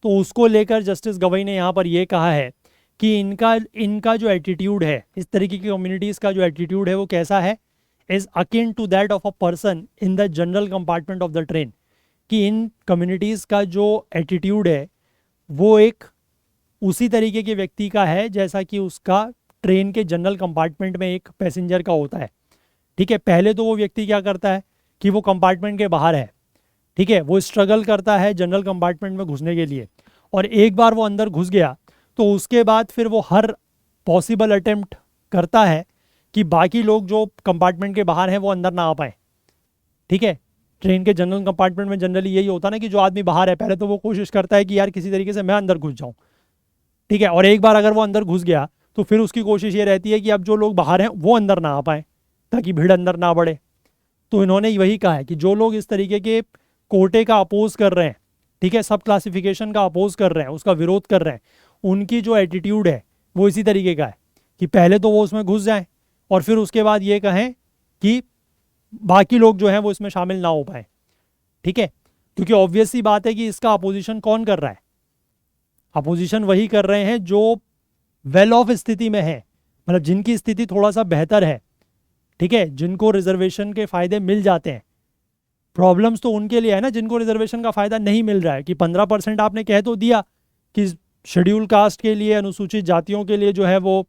तो उसको लेकर जस्टिस गवई ने यहाँ पर यह कहा है कि इनका जो एटीट्यूड है, इस तरीके की कम्युनिटीज़ का जो एटीट्यूड है वो कैसा है, is akin to that of a person in the general compartment of the train, कि इन कम्युनिटीज़ का जो एटीट्यूड है वो एक उसी तरीके के व्यक्ति का है जैसा कि उसका ट्रेन के जनरल कंपार्टमेंट में एक पैसेंजर का होता है, ठीक है। पहले तो वो व्यक्ति क्या करता है कि वो कंपार्टमेंट के बाहर है, ठीक है, वो स्ट्रगल करता है जनरल कंपार्टमेंट में घुसने के लिए, और एक बार वो अंदर घुस गया तो उसके बाद फिर वो हर पॉसिबल अटेम्प्ट करता है कि बाकी लोग जो कंपार्टमेंट के बाहर हैं वो अंदर ना आ पाए, ठीक है। ट्रेन के जनरल कंपार्टमेंट में जनरली यही होता है ना कि जो आदमी बाहर है पहले तो वो कोशिश करता है कि यार किसी तरीके से मैं अंदर घुस जाऊँ, ठीक है, और एक बार अगर वो अंदर घुस गया तो फिर उसकी कोशिश ये रहती है कि अब जो लोग बाहर हैं वो अंदर ना आ पाए ताकि भीड़ अंदर ना बढ़े। तो इन्होंने वही कहा है कि जो लोग इस तरीके के कोटे का अपोज कर रहे हैं, ठीक है, सब क्लासिफिकेशन का अपोज कर रहे हैं, उसका विरोध कर रहे हैं, उनकी जो एटीट्यूड है वो इसी तरीके का है कि पहले तो वो उसमें घुस जाएं और फिर उसके बाद ये कहें कि बाकी लोग जो हैं वो इसमें शामिल ना हो पाए, ठीक है, क्योंकि ऑब्वियस सी बात है कि इसका अपोजिशन कौन कर रहा है, अपोजिशन वही कर रहे हैं जो वेल ऑफ स्थिति में है, मतलब जिनकी स्थिति थोड़ा सा बेहतर है, ठीक है, जिनको रिजर्वेशन के फ़ायदे मिल जाते हैं, प्रॉब्लम्स तो उनके लिए है ना जिनको रिजर्वेशन का फ़ायदा नहीं मिल रहा है, कि 15% आपने कह तो दिया कि शेड्यूल कास्ट के लिए, अनुसूचित जातियों के लिए जो है वो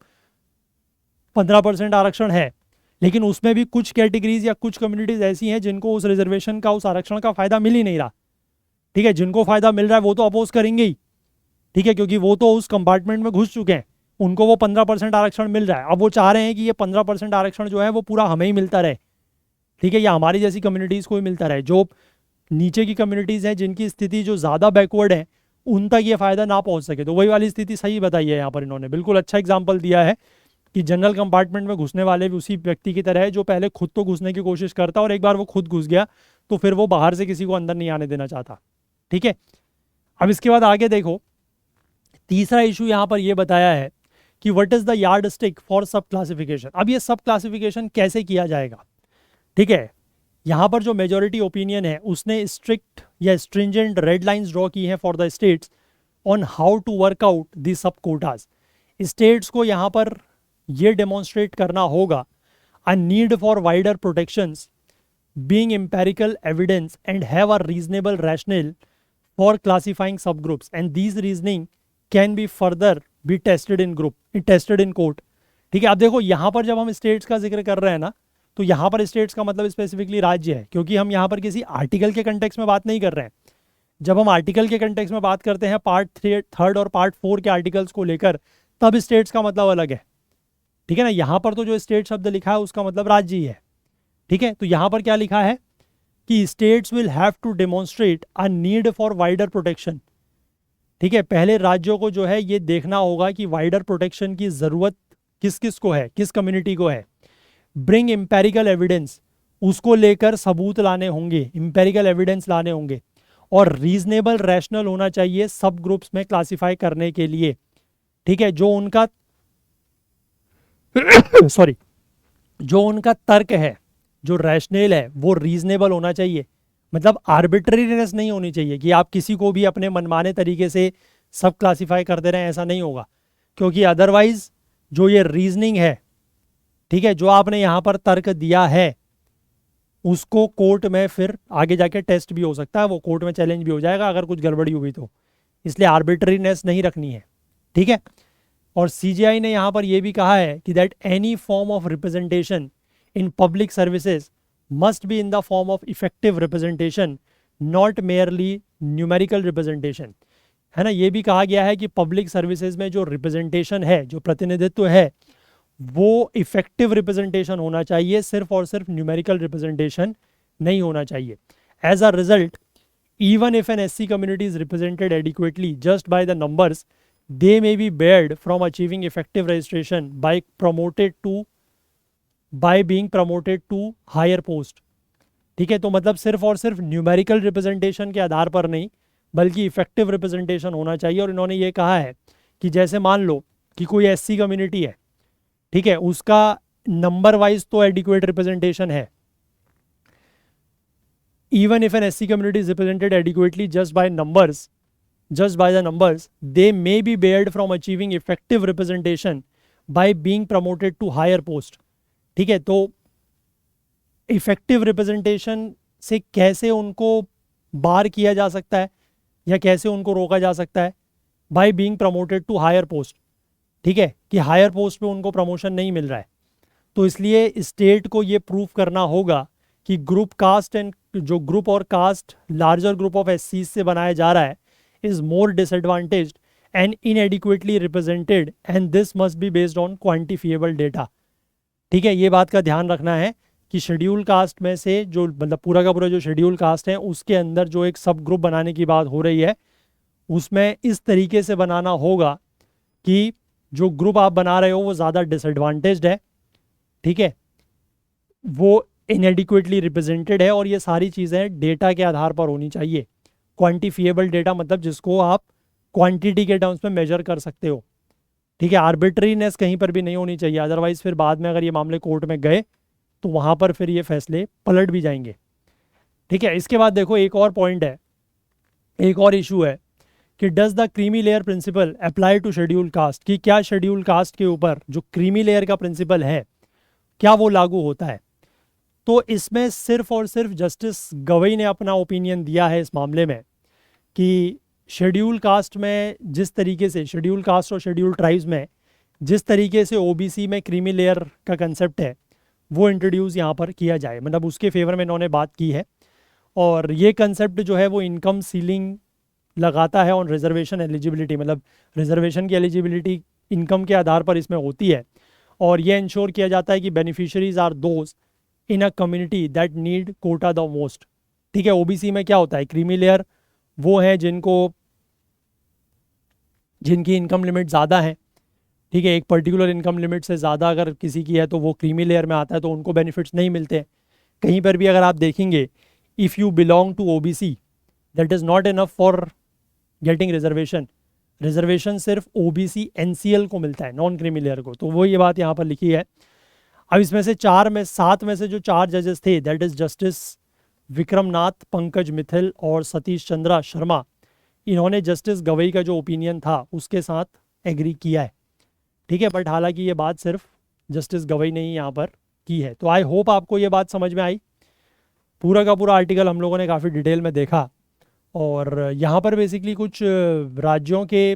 15% आरक्षण है, लेकिन उसमें भी कुछ कैटेगरीज या कुछ कम्युनिटीज़ ऐसी हैं जिनको उस रिजर्वेशन का, उस आरक्षण का फ़ायदा मिल ही नहीं रहा। ठीक है, जिनको फ़ायदा मिल रहा है वो तो अपोज करेंगे ही, ठीक है, क्योंकि वो तो उस कंपार्टमेंट में घुस चुके हैं, उनको वो 15% आरक्षण मिल रहा है। अब वो चाह रहे हैं कि ये 15% आरक्षण जो है वो पूरा हमें ही मिलता रहे, ठीक है, या हमारी जैसी कम्युनिटीज़ को ही मिलता रहे। जो नीचे की कम्युनिटीज़ हैं, जिनकी स्थिति जो ज़्यादा बैकवर्ड है, उन तक ये फ़ायदा ना पहुंच सके। तो वही वाली स्थिति सही बताई है यहाँ पर इन्होंने, बिल्कुल अच्छा एग्जाम्पल दिया है कि जनरल कंपार्टमेंट में घुसने वाले भी उसी व्यक्ति की तरह है जो पहले खुद तो घुसने की कोशिश करता, और एक बार वो खुद घुस गया तो फिर वो बाहर से किसी को अंदर नहीं आने देना चाहता। ठीक है, अब इसके बाद आगे देखो, तीसरा इशू यहाँ पर ये बताया है कि what is the yard stick for सब क्लासिफिकेशन। अब ये सब क्लासिफिकेशन कैसे किया जाएगा, ठीक है, यहाँ पर जो मेजॉरिटी ओपिनियन है उसने स्ट्रिक्ट या स्ट्रिंजेंट रेड लाइंस ड्रॉ की हैं for the states on how to work out the sub quotas. States को यहाँ पर ये डेमोन्स्ट्रेट करना होगा a need for wider protections being empirical evidence and have a reasonable rational for classifying sub groups and these reasoning can be further be tested in court. ठीक है, अब देखो यहाँ पर जब हम स्टेट्स का जिक्र कर रहे हैं ना, तो यहाँ पर स्टेट्स का मतलब स्पेसिफिकली राज्य है, क्योंकि हम यहाँ पर किसी आर्टिकल के कंटेक्स्ट में बात नहीं कर रहे हैं। जब हम आर्टिकल के कंटेक्स्ट में बात करते हैं पार्ट 3 और पार्ट 4 के आर्टिकल्स को लेकर, तब स्टेट्स का मतलब अलग है। ठीक है ना, यहाँ पर तो जो स्टेट शब्द लिखा है उसका मतलब राज्य ही है। ठीक है, तो यहाँ पर क्या लिखा है कि states will have to demonstrate a need for wider protection. ठीक है, पहले राज्यों को जो है ये देखना होगा कि वाइडर प्रोटेक्शन की ज़रूरत किस किस को है, किस कम्युनिटी को है। ब्रिंग एम्पेरिकल एविडेंस, उसको लेकर सबूत लाने होंगे, एम्पेरिकल एविडेंस लाने होंगे, और रीजनेबल रैशनल होना चाहिए सब ग्रुप्स में क्लासिफाई करने के लिए। ठीक है, जो उनका सॉरी जो उनका तर्क है, जो रैशनल है, वो रीजनेबल होना चाहिए। मतलब आर्बिट्रेरीनेस नहीं होनी चाहिए कि आप किसी को भी अपने मनमाने तरीके से सब क्लासिफाई कर दे रहे हैं, ऐसा नहीं होगा, क्योंकि अदरवाइज जो ये रीजनिंग है, ठीक है, जो आपने यहाँ पर तर्क दिया है, उसको कोर्ट में फिर आगे जाके टेस्ट भी हो सकता है, वो कोर्ट में चैलेंज भी हो जाएगा अगर कुछ गड़बड़ी हुई तो। इसलिए आर्बिट्रीनेस नहीं रखनी है। ठीक है, और सीजीआई ने यहाँ पर यह भी कहा है कि that any form of representation in public services must be in the form of effective representation, not merely numerical representation. है ना, ये भी कहा गया है कि पब्लिक सर्विसेज में जो रिप्रेजेंटेशन है, जो प्रतिनिधित्व है, वो इफेक्टिव रिप्रेजेंटेशन होना चाहिए, सिर्फ और सिर्फ न्यूमेरिकल रिप्रेजेंटेशन नहीं होना चाहिए। As a result, even if an SC community is represented adequately just by the numbers, they may be barred from achieving effective registration by being promoted to higher post। ठीक है, तो मतलब सिर्फ और सिर्फ न्यूमेरिकल रिप्रेजेंटेशन के आधार पर नहीं, बल्कि इफेक्टिव रिप्रेजेंटेशन होना चाहिए। और इन्होंने ये कहा है कि जैसे मान लो कि कोई SC कम्युनिटी है, ठीक है, उसका नंबर वाइज तो एडिक्वेट रिप्रेजेंटेशन है। Even if an SC community is represented adequately just by the numbers, they may be barred from achieving effective representation by being promoted to higher post। ठीक है, तो effective representation से कैसे उनको बार किया जा सकता है या कैसे उनको रोका जा सकता है? By being promoted to higher post. ठीक है, कि हायर पोस्ट पे उनको प्रमोशन नहीं मिल रहा है, तो इसलिए स्टेट को ये प्रूफ करना होगा कि ग्रुप कास्ट एंड जो ग्रुप और caste larger group of SC से बनाया जा रहा है is more disadvantaged and inadequately represented and this must be based on quantifiable data. ठीक है, ये बात का ध्यान रखना है कि शेड्यूल कास्ट में से जो मतलब पूरा का पूरा जो शेड्यूल कास्ट है उसके अंदर जो एक सब ग्रुप बनाने की बात हो रही है, उसमें इस तरीके से बनाना होगा कि जो ग्रुप आप बना रहे हो वो ज़्यादा डिसएडवांटेज्ड है, ठीक है, वो इनएडिक्वेटली रिप्रेजेंटेड है, और ये सारी चीज़ें डेटा के आधार पर होनी चाहिए। क्वांटिफिएबल डेटा मतलब जिसको आप क्वांटिटी के टर्म्स में मेजर कर सकते हो। ठीक है, आर्बिट्रीनेस कहीं पर भी नहीं होनी चाहिए, अदरवाइज फिर बाद में अगर ये मामले कोर्ट में गए तो वहाँ पर फिर ये फैसले पलट भी जाएंगे। ठीक है, इसके बाद देखो एक और पॉइंट है, एक और इशू है कि does the creamy layer principle apply to schedule caste, कि क्या शेड्यूल कास्ट के ऊपर जो क्रीमी लेयर का प्रिंसिपल है क्या वो लागू होता है? तो इसमें सिर्फ और सिर्फ जस्टिस गवई ने अपना ओपिनियन दिया है इस मामले में कि शेड्यूल कास्ट में जिस तरीके से, शेड्यूल कास्ट और शेड्यूल ट्राइब्स में जिस तरीके से ओबीसी में क्रीमी लेयर का कंसेप्ट है वो इंट्रोड्यूस यहाँ पर किया जाए, मतलब उसके फेवर में इन्होंने बात की है। और ये कंसेप्ट जो है वो इनकम सीलिंग लगाता है ऑन रिजर्वेशन एलिजिबिलिटी, मतलब रिजर्वेशन की एलिजिबिलिटी इनकम के आधार पर इसमें होती है। और ये इंश्योर किया जाता है कि beneficiaries are those in a community that need quota the most. ठीक है, ओबीसी में क्या होता है, क्रीमी लेयर वो हैं जिनकी इनकम लिमिट ज़्यादा है। ठीक है, एक पर्टिकुलर इनकम लिमिट से ज़्यादा अगर किसी की है तो वो क्रीमी लेयर में आता है, तो उनको बेनिफिट्स नहीं मिलते हैं। कहीं पर भी अगर आप देखेंगे, if you belong to OBC that is not enough for getting reservation. Reservation सिर्फ ओबीसी एनसीएल को मिलता है, नॉन क्रीमी लेयर को। तो वो ये बात यहाँ पर लिखी है। अब इसमें से 7 में से जो 4 जजेस थे, that is justice Vikram Nath, Pankaj Mithil और सतीश चंद्रा शर्मा, इन्होंने जस्टिस गवई का जो ओपिनियन था उसके साथ एग्री किया है। ठीक है, बट हालांकि ये बात सिर्फ जस्टिस गवई ने ही यहाँ पर की है। तो आई होप आपको ये बात समझ में आई। पूरा का पूरा आर्टिकल हम लोगों ने काफ़ी डिटेल में देखा, और यहाँ पर बेसिकली कुछ राज्यों के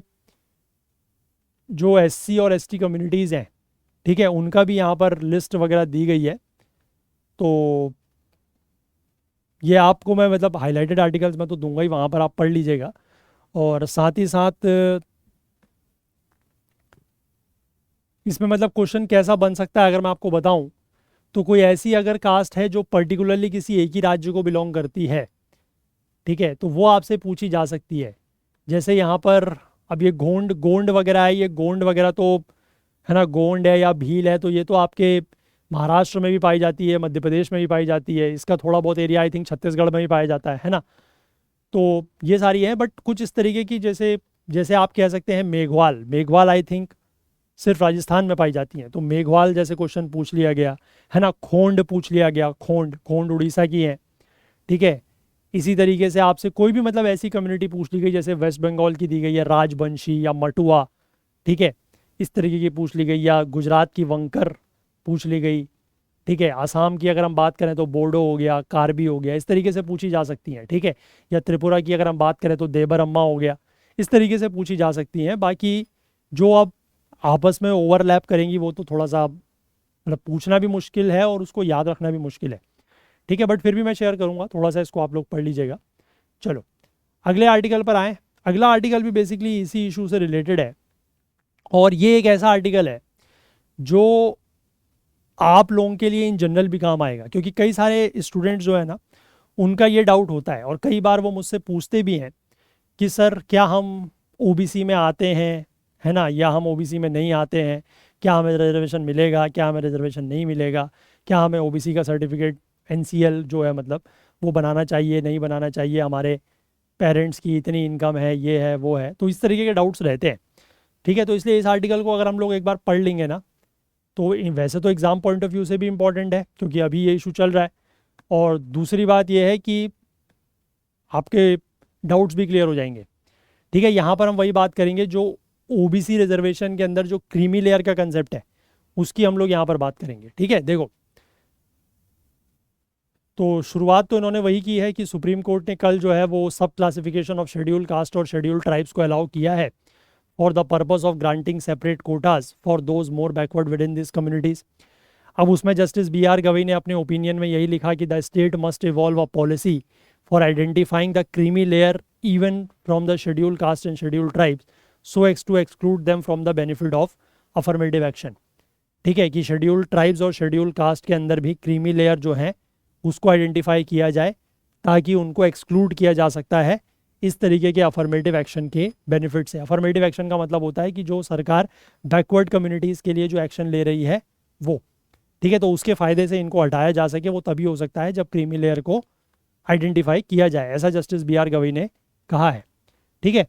जो एससी और एसटी कम्युनिटीज़ हैं, ठीक है, उनका भी यहाँ पर लिस्ट वगैरह दी गई है। तो ये आपको मैं मतलब हाईलाइटेड आर्टिकल्स में तो दूंगा ही, वहाँ पर आप पढ़ लीजिएगा। और साथ ही साथ इसमें मतलब क्वेश्चन कैसा बन सकता है अगर मैं आपको बताऊं, तो कोई ऐसी अगर कास्ट है जो पर्टिकुलरली किसी एक ही राज्य को बिलोंग करती है, ठीक है, तो वो आपसे पूछी जा सकती है। जैसे यहाँ पर अब ये गोंड वगैरह है, ये गोंड वगैरह तो है ना, गोंड है या भील है, तो ये तो आपके महाराष्ट्र में भी पाई जाती है, मध्य प्रदेश में भी पाई जाती है, इसका थोड़ा बहुत एरिया आई थिंक छत्तीसगढ़ में भी पाया जाता है ना। तो ये सारी है, बट कुछ इस तरीके की जैसे जैसे आप कह सकते हैं मेघवाल आई थिंक सिर्फ राजस्थान में पाई जाती हैं, तो मेघवाल जैसे क्वेश्चन पूछ लिया गया है ना। खोंड पूछ लिया गया, खोंड उड़ीसा की है। ठीक है, इसी तरीके से आपसे कोई भी मतलब ऐसी कम्युनिटी पूछ ली गई, जैसे वेस्ट बंगाल की दी गई है राजबंशी या मटुआ, ठीक है, इस तरीके की पूछ ली गई, या गुजरात की वंकर पूछ ली गई। ठीक है, आसाम की अगर हम बात करें तो बोडो हो गया, कार्बी हो गया, इस तरीके से पूछी जा सकती हैं। ठीक है, या त्रिपुरा की अगर हम बात करें तो देबर अम्मा हो गया, इस तरीके से पूछी जा सकती हैं। बाकी जो अब आपस में ओवरलैप करेंगी वो तो थोड़ा सा मतलब पूछना भी मुश्किल है और उसको याद रखना भी मुश्किल है। ठीक है, बट फिर भी मैं शेयर करूँगा, थोड़ा सा इसको आप लोग पढ़ लीजिएगा। चलो अगले आर्टिकल पर आएँ। अगला आर्टिकल भी बेसिकली इसी इशू से रिलेटेड है, और ये एक ऐसा आर्टिकल है जो आप लोगों के लिए इन जनरल भी काम आएगा, क्योंकि कई सारे स्टूडेंट्स जो है ना, उनका ये डाउट होता है और कई बार वो मुझसे पूछते भी हैं कि सर क्या हम ओबीसी में आते हैं, है ना, या हम ओबीसी में नहीं आते हैं, क्या हमें रिजर्वेशन मिलेगा, क्या हमें रिजर्वेशन नहीं मिलेगा, क्या हमें ओबीसी का सर्टिफिकेट एनसीएल जो है मतलब वो बनाना चाहिए नहीं बनाना चाहिए, हमारे पेरेंट्स की इतनी इनकम है, ये है वो है। तो इस तरीके के डाउट्स रहते हैं। ठीक है, तो इसलिए इस आर्टिकल को अगर हम लोग एक बार पढ़ लेंगे ना, तो वैसे तो एग्ज़ाम पॉइंट ऑफ व्यू से भी इम्पॉर्टेंट है क्योंकि अभी ये इशू चल रहा है, और दूसरी बात ये है कि आपके डाउट्स भी क्लियर हो जाएंगे। ठीक है, यहाँ पर हम वही बात करेंगे जो ओबीसी रिजर्वेशन के अंदर जो क्रीमी लेयर का कंसेप्ट है उसकी हम लोग यहाँ पर बात करेंगे। ठीक है, देखो तो शुरुआत तो इन्होंने वही की है कि सुप्रीम कोर्ट ने कल जो है वो सब क्लासिफिकेशन ऑफ शेड्यूल कास्ट और शेड्यूल ट्राइब्स को अलाउ किया है for the purpose of granting separate Kota's for those more backward with in this communities. अब उसमें जस्टिस BR गवई ने अपने ओपिनियन में यही लिखा कि the state must evolve a policy for identifying the creamy layer even from the schedule caste and schedule tribes so as to exclude them from the benefit of affirmative action. ठीक है, कि schedule tribes और schedule caste के अंदर भी creamy layer जो है उसको आइडेंटिफाई किया जाए ताकि उनको एक्सक्लूड किया जा सकता है इस तरीके के अफर्मेटिव एक्शन के बेनिफिट से। अफर्मेटिव एक्शन का मतलब होता है कि जो सरकार बैकवर्ड कम्युनिटीज़ के लिए जो एक्शन ले रही है वो, ठीक है, तो उसके फ़ायदे से इनको हटाया जा सके, वो तभी हो सकता है जब क्रीमी लेयर को आइडेंटिफाई किया जाए, ऐसा जस्टिस BR गवई ने कहा है। ठीक है,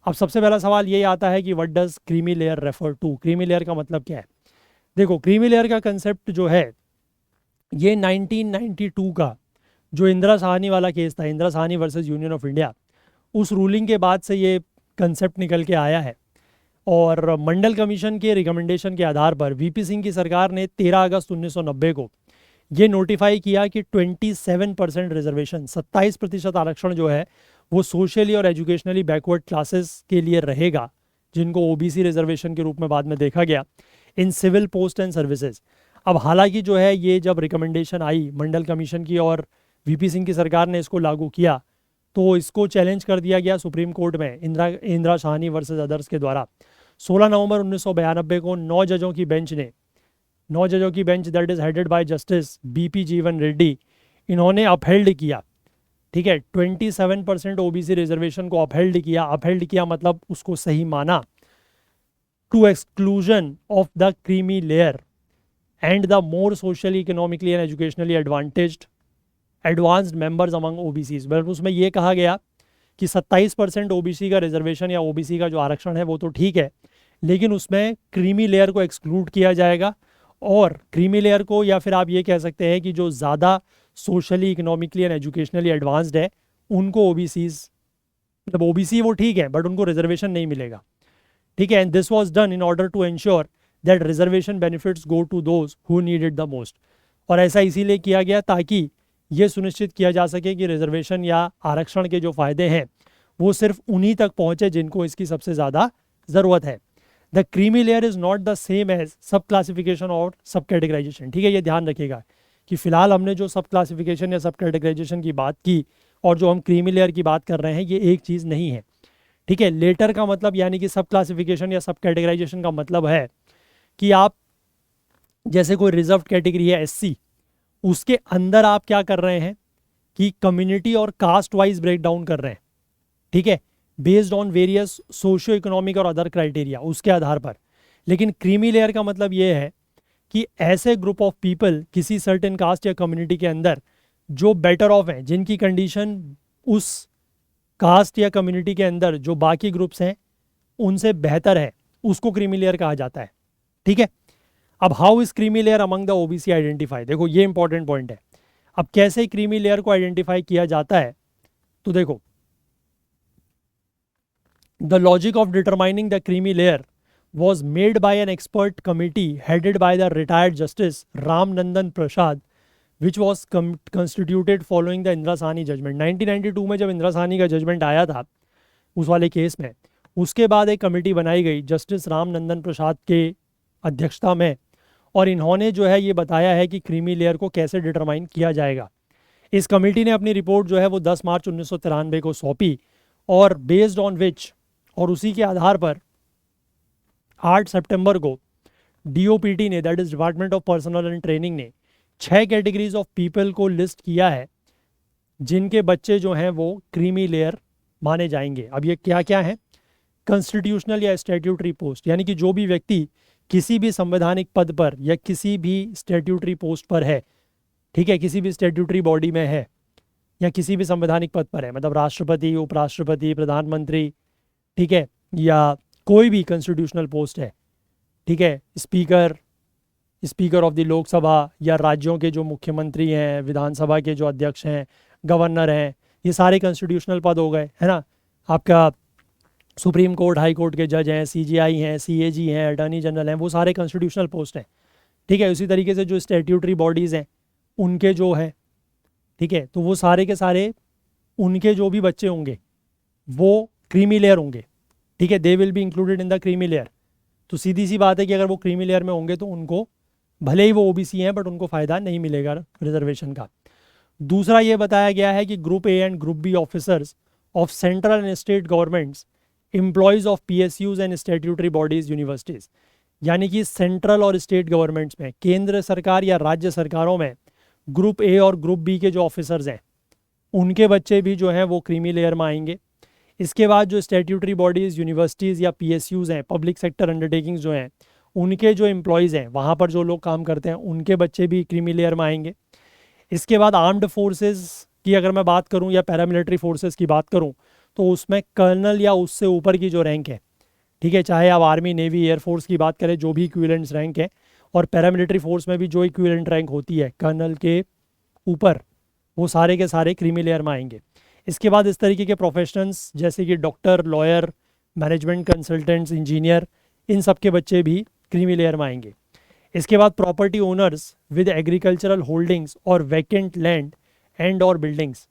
अब सबसे पहला सवाल ये आता है कि what does creamy layer refer to, creamy layer का मतलब क्या है। देखो, क्रीमी लेयर का कंसेप्ट जो है ये 1992 का जो इंदिरा साहनी वाला केस था, Indira Sahni versus union of India, उस रूलिंग के बाद से ये कंसेप्ट निकल के आया है। और मंडल कमीशन के रिकमेंडेशन के आधार पर VP सिंह की सरकार ने 13 अगस्त 1990 को ये नोटिफाई किया कि 27% रिजर्वेशन, 27% आरक्षण जो है वो सोशली और एजुकेशनली बैकवर्ड क्लासेस के लिए रहेगा, जिनको ओबीसी रिजर्वेशन के रूप में बाद में देखा गया, in civil post and services. अब हालांकि जो है ये जब रिकमेंडेशन आई मंडल कमीशन की और वीपी सिंह की सरकार ने इसको लागू किया, तो इसको चैलेंज कर दिया गया सुप्रीम कोर्ट में इंदिरा शाहनी वर्सेस अदर्स के द्वारा। 16 नवंबर 1992 को 9 जजों की बेंच ने, 9 जजों की bench that is headed by justice BP Jeevan Reddy, इन्होंने अपहेल्ड किया, ठीक है, 27% ओबीसी रिजर्वेशन को अपहेल्ड किया। अपहेल्ड किया मतलब उसको सही माना, to exclusion of the creamy layer and the more socially economically and educationally advantaged advanced members among OBCs. मतलब उसमें यह कहा गया कि 27% ओबीसी का रिजर्वेशन या ओबीसी का जो आरक्षण है वो तो ठीक है, लेकिन उसमें क्रीमी लेयर को एक्सक्लूड किया जाएगा, और क्रीमी लेयर को, या फिर आप ये कह सकते हैं कि जो ज़्यादा socially economically and educationally advanced है उनको ओबीसीज, मतलब ओबीसी वो ठीक है बट उनको रिजर्वेशन नहीं मिलेगा, ठीक है। And this was done in order to ensure that reservation benefits go to those who need it the most. और ऐसा इसीलिए किया गया ताकि ये सुनिश्चित किया जा सके कि रिजर्वेशन या आरक्षण के जो फ़ायदे हैं वो सिर्फ उन्हीं तक पहुँचे जिनको इसकी सबसे ज़्यादा ज़रूरत है। The creamy layer is not the same as sub classification और सब कैटेगराइजेशन, ठीक है, ये ध्यान रखिएगा कि फिलहाल हमने जो सब क्लासिफिकेशन या सब कैटेगराइजेशन की बात की और जो हम क्रीमी लेयर की बात कर रहे हैं ये एक चीज़ नहीं है, ठीक है। लेटर का मतलब यानी कि सब क्लासिफिकेशन या सब कैटेगराइजेशन का मतलब है कि आप जैसे कोई रिजर्व कैटेगरी है एससी, उसके अंदर आप क्या कर रहे हैं कि कम्युनिटी और कास्ट वाइज ब्रेक डाउन कर रहे हैं, ठीक है, based on various socio economic और अदर क्राइटेरिया, उसके आधार पर। लेकिन क्रीमी लेयर का मतलब ये है कि ऐसे ग्रुप ऑफ पीपल किसी सर्टेन कास्ट या कम्युनिटी के अंदर जो बेटर ऑफ हैं, जिनकी कंडीशन उस कास्ट या कम्युनिटी के अंदर जो बाकी ग्रुप्स हैं उनसे बेहतर है, उसको क्रीमी लेयर कहा जाता है, ठीक है। अब how is creamy layer among the OBC identify, देखो ये इंपॉर्टेंट पॉइंट है। अब कैसे क्रीमी लेयर को आइडेंटिफाई किया जाता है, तो देखो the logic of determining the creamy layer was made by an expert committee headed by the retired Justice Ram Nandan Prasad, which was constituted following the Indira Sahni judgment। 1992 में जब इंदिरा साहनी का judgement आया था उस वाले केस में, उसके बाद एक कमेटी बनाई गई जस्टिस राम नंदन प्रसाद के अध्यक्षता में, और इन्होंने जो है ये बताया है कि क्रीमी लेयर को कैसे डिटरमाइन किया जाएगा। इस कमेटी ने अपनी रिपोर्ट जो है वो 10 मार्च 1993 को सौंपी, और बेस्ड ऑन विच, और उसी के आधार पर 8 सितंबर को डीओपीटी ने, that is department of personal and training ने 6 कैटेगरीज ऑफ पीपल को लिस्ट किया है जिनके बच्चे जो हैं वो क्रीमी लेयर माने जाएंगे। अब ये क्या क्या है, कॉन्स्टिट्यूशनल या स्टैट्यूटरी पोस्ट, यानी कि जो भी व्यक्ति किसी भी संवैधानिक पद पर या किसी भी स्टैट्यूटरी पोस्ट पर है, ठीक है, किसी भी स्टैट्यूटरी बॉडी में है या किसी भी संवैधानिक पद पर है, मतलब राष्ट्रपति, उपराष्ट्रपति, प्रधानमंत्री, ठीक है, या कोई भी कॉन्स्टिट्यूशनल पोस्ट है, ठीक है, स्पीकर ऑफ द लोकसभा, या राज्यों के जो मुख्यमंत्री हैं, विधानसभा के जो अध्यक्ष हैं, गवर्नर हैं, ये सारे कॉन्स्टिट्यूशनल पद हो गए, है ना। आपका सुप्रीम कोर्ट, हाई कोर्ट के जज हैं, सीजीआई हैं, सीएजी हैं, अटॉर्नी जनरल हैं, वो सारे कॉन्स्टिट्यूशनल पोस्ट हैं, ठीक है। उसी तरीके से जो स्टैट्यूटरी बॉडीज़ हैं उनके जो है, ठीक है, तो वो सारे के सारे उनके जो भी बच्चे होंगे वो क्रीमी लेयर होंगे, ठीक है, they will be included in the creamy layer. तो सीधी सी बात है कि अगर वो क्रीमी लेयर में होंगे तो उनको, भले ही वो ओबीसी हैं बट उनको फ़ायदा नहीं मिलेगा रिजर्वेशन का। दूसरा ये बताया गया है कि group A and group B officers of central and state governments, employees of PSUs and statutory bodies, universities, यानी कि सेंट्रल और स्टेट गवर्नमेंट्स में, केंद्र सरकार या राज्य सरकारों में ग्रुप ए और ग्रुप बी के जो ऑफिसर्स हैं उनके बच्चे भी जो हैं वो क्रीमी लेयर में आएंगे। इसके बाद जो स्टैट्यूटरी बॉडीज़, यूनिवर्सिटीज़ या पीएसयूज़ हैं, पब्लिक सेक्टर अंडरटेकिंग्स जो हैं, उनके जो एम्प्लॉयज़ हैं, वहाँ पर जो लोग काम करते हैं, उनके बच्चे भी क्रीमी लेयर में आएंगे। इसके बाद आर्म्ड फोर्सेस की अगर मैं बात करूँ या पैरामिलिट्री फोर्सेस की बात करूँ, तो उसमें कर्नल या उससे ऊपर की जो रैंक है, ठीक है, चाहे आप आर्मी, नेवी, एयरफोर्स की बात करें, जो भी इक्विवेलेंट रैंक है, और पैरामिलिट्री फोर्स में भी जो इक्विवेलेंट रैंक होती है कर्नल के ऊपर, वो सारे के सारे क्रीमी लेयर में आएंगे। इसके बाद इस तरीके के प्रोफेशनल्स जैसे कि doctor, lawyer, management consultants, engineer, इन सब के बच्चे भी क्रीमी लेयर में आएंगे। इसके बाद property owners with agricultural holdings और वैकेंट लैंड एंड और बिल्डिंग्स,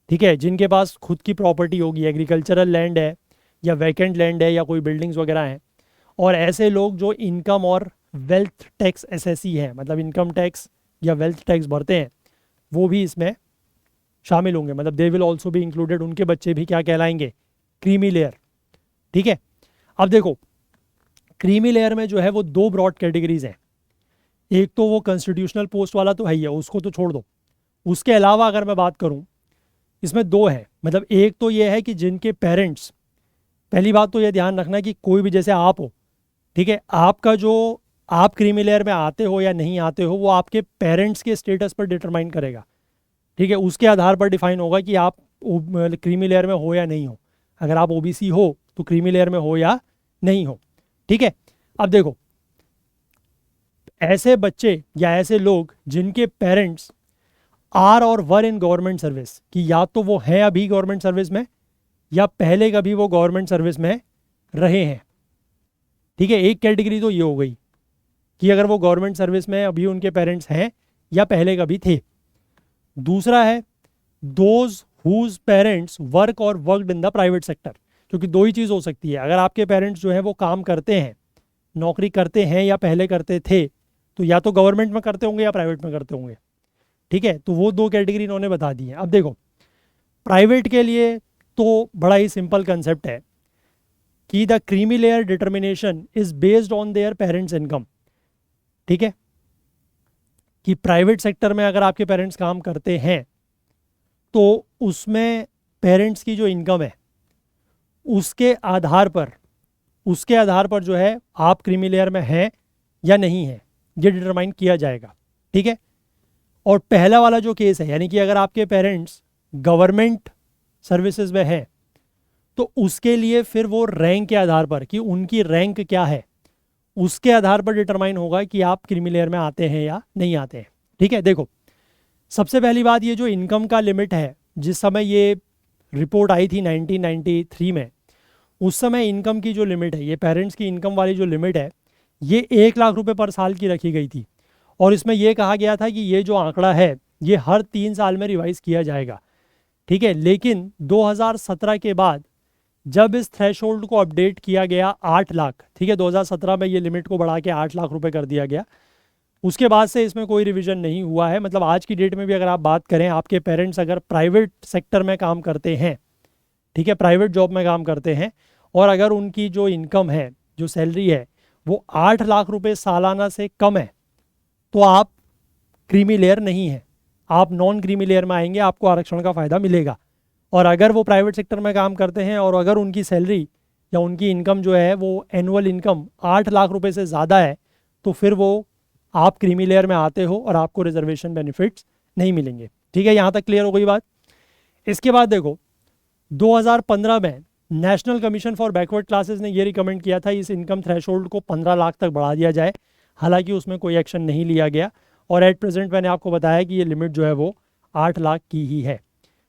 ठीक है, जिनके पास खुद की प्रॉपर्टी होगी, एग्रीकल्चरल लैंड है या वैकेंट लैंड है या कोई बिल्डिंग्स वगैरह हैं, और ऐसे लोग जो इनकम और वेल्थ टैक्स एसएससी हैं, मतलब इनकम टैक्स या वेल्थ टैक्स भरते हैं, वो भी इसमें शामिल होंगे, मतलब they will also be included, उनके बच्चे भी क्या कहलाएंगे, क्रीमी लेयर। ठीक है, अब देखो क्रीमी लेयर में जो है वो दो ब्रॉड कैटेगरीज हैं। एक तो वो कॉन्स्टिट्यूशनल पोस्ट वाला तो है ही है, उसको तो छोड़ दो। उसके अलावा अगर मैं बात करूं, इसमें दो है, मतलब एक तो ये है कि जिनके पेरेंट्स, पहली बात तो ये ध्यान रखना कि कोई भी जैसे आप हो, ठीक है, आपका जो आप क्रीमी लेयर में आते हो या नहीं आते हो वो आपके पेरेंट्स के स्टेटस पर डिटरमाइन करेगा। ठीक है, उसके आधार पर डिफाइन होगा कि आप क्रीमी लेयर में हो या नहीं हो। अगर आप ओबीसी हो तो क्रीमी लेयर में हो या नहीं हो। ठीक है, अब देखो ऐसे बच्चे या ऐसे लोग जिनके पेरेंट्स आर और वर इन गवर्नमेंट सर्विस, कि या तो वो हैं अभी गवर्नमेंट सर्विस में या पहले कभी वो गवर्नमेंट सर्विस में रहे हैं। ठीक है, एक कैटेगरी तो ये हो गई कि अगर वो गवर्नमेंट सर्विस में अभी उनके पेरेंट्स हैं या पहले कभी थे। दूसरा है दोज हुज पेरेंट्स वर्क और worked in the private sector, क्योंकि दो ही चीज़ हो सकती है, अगर आपके पेरेंट्स जो है वो काम करते हैं, नौकरी करते हैं या पहले करते थे, तो या तो गवर्नमेंट में करते होंगे या प्राइवेट में करते होंगे। ठीक है, तो वो दो कैटेगरी इन्होंने बता दी है। अब देखो प्राइवेट के लिए तो बड़ा ही सिंपल कंसेप्ट है कि the creamy layer determination is based on their parents income. ठीक है, कि प्राइवेट सेक्टर में अगर आपके पेरेंट्स काम करते हैं तो उसमें पेरेंट्स की जो इनकम है उसके आधार पर जो है आप क्रीमी लेयर में हैं या नहीं हैं ये डिटरमाइन किया जाएगा। ठीक है, और पहला वाला जो केस है, यानी कि अगर आपके पेरेंट्स गवर्नमेंट सर्विसेज में हैं तो उसके लिए फिर वो रैंक के आधार पर, कि उनकी रैंक क्या है, उसके आधार पर डिटरमाइन होगा कि आप क्रीमी लेयर में आते हैं या नहीं आते हैं। ठीक है, देखो सबसे पहली बात, ये जो इनकम का लिमिट है, जिस समय ये रिपोर्ट आई थी 1993 में, उस समय इनकम की जो लिमिट है, ये पेरेंट्स की इनकम वाली जो लिमिट है, ये 1 लाख रुपए पर साल की रखी गई थी। और इसमें यह कहा गया था कि ये जो आंकड़ा है ये हर 3 साल में रिवाइज किया जाएगा। ठीक है, लेकिन 2017 के बाद जब इस थ्रेशोल्ड को अपडेट किया गया 8 लाख, ठीक है, 2017 में ये लिमिट को बढ़ा के 8 लाख रुपए कर दिया गया, उसके बाद से इसमें कोई रिवीजन नहीं हुआ है। मतलब आज की डेट में भी अगर आप बात करें, आपके पेरेंट्स अगर प्राइवेट सेक्टर में काम करते हैं, ठीक है, प्राइवेट जॉब में काम करते हैं, और अगर उनकी जो इनकम है, जो सैलरी है, वो 8 लाख रुपए सालाना से कम है, तो आप क्रीमी लेयर नहीं है, आप नॉन क्रीमी लेयर में आएंगे, आपको आरक्षण का फ़ायदा मिलेगा। और अगर वो प्राइवेट सेक्टर में काम करते हैं और अगर उनकी सैलरी या उनकी इनकम जो है वो एनुअल इनकम 8 लाख रुपए से ज़्यादा है, तो फिर वो आप क्रीमी लेयर में आते हो और आपको रिजर्वेशन बेनिफिट्स नहीं मिलेंगे। ठीक है, यहाँ तक क्लियर हो गई बात। इसके बाद देखो 2015 में national commission for backward classes ने ये रिकमेंड किया था इस इनकम थ्रेशोल्ड को 15 लाख तक बढ़ा दिया जाए, हालांकि उसमें कोई एक्शन नहीं लिया गया, और एट प्रेजेंट मैंने आपको बताया कि ये लिमिट जो है वो 8 लाख की ही है।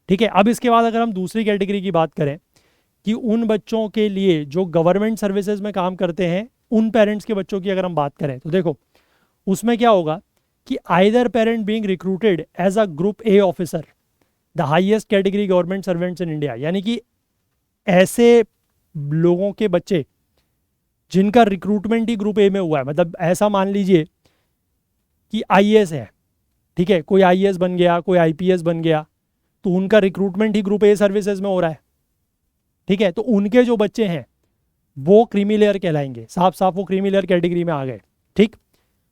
ठीक है, अब इसके बाद अगर हम दूसरी कैटेगरी की बात करें कि उन बच्चों के लिए जो गवर्नमेंट सर्विसेज में काम करते हैं, उन पेरेंट्स के बच्चों की अगर हम बात करें, तो देखो उसमें क्या होगा कि either parent being recruited as a group A officer, the highest category government servants in India, यानी कि ऐसे लोगों के बच्चे जिनका रिक्रूटमेंट ही ग्रुप ए में हुआ है, मतलब ऐसा मान लीजिए कि आईएएस है, ठीक है, कोई आईएएस बन गया, कोई आईपीएस बन गया, तो उनका recruitment he group A services में हो रहा है। ठीक है, तो उनके जो बच्चे हैं वो क्रीमी लेयर कहलाएंगे, साफ साफ वो क्रीमी लेयर कैटेगरी में आ गए। ठीक,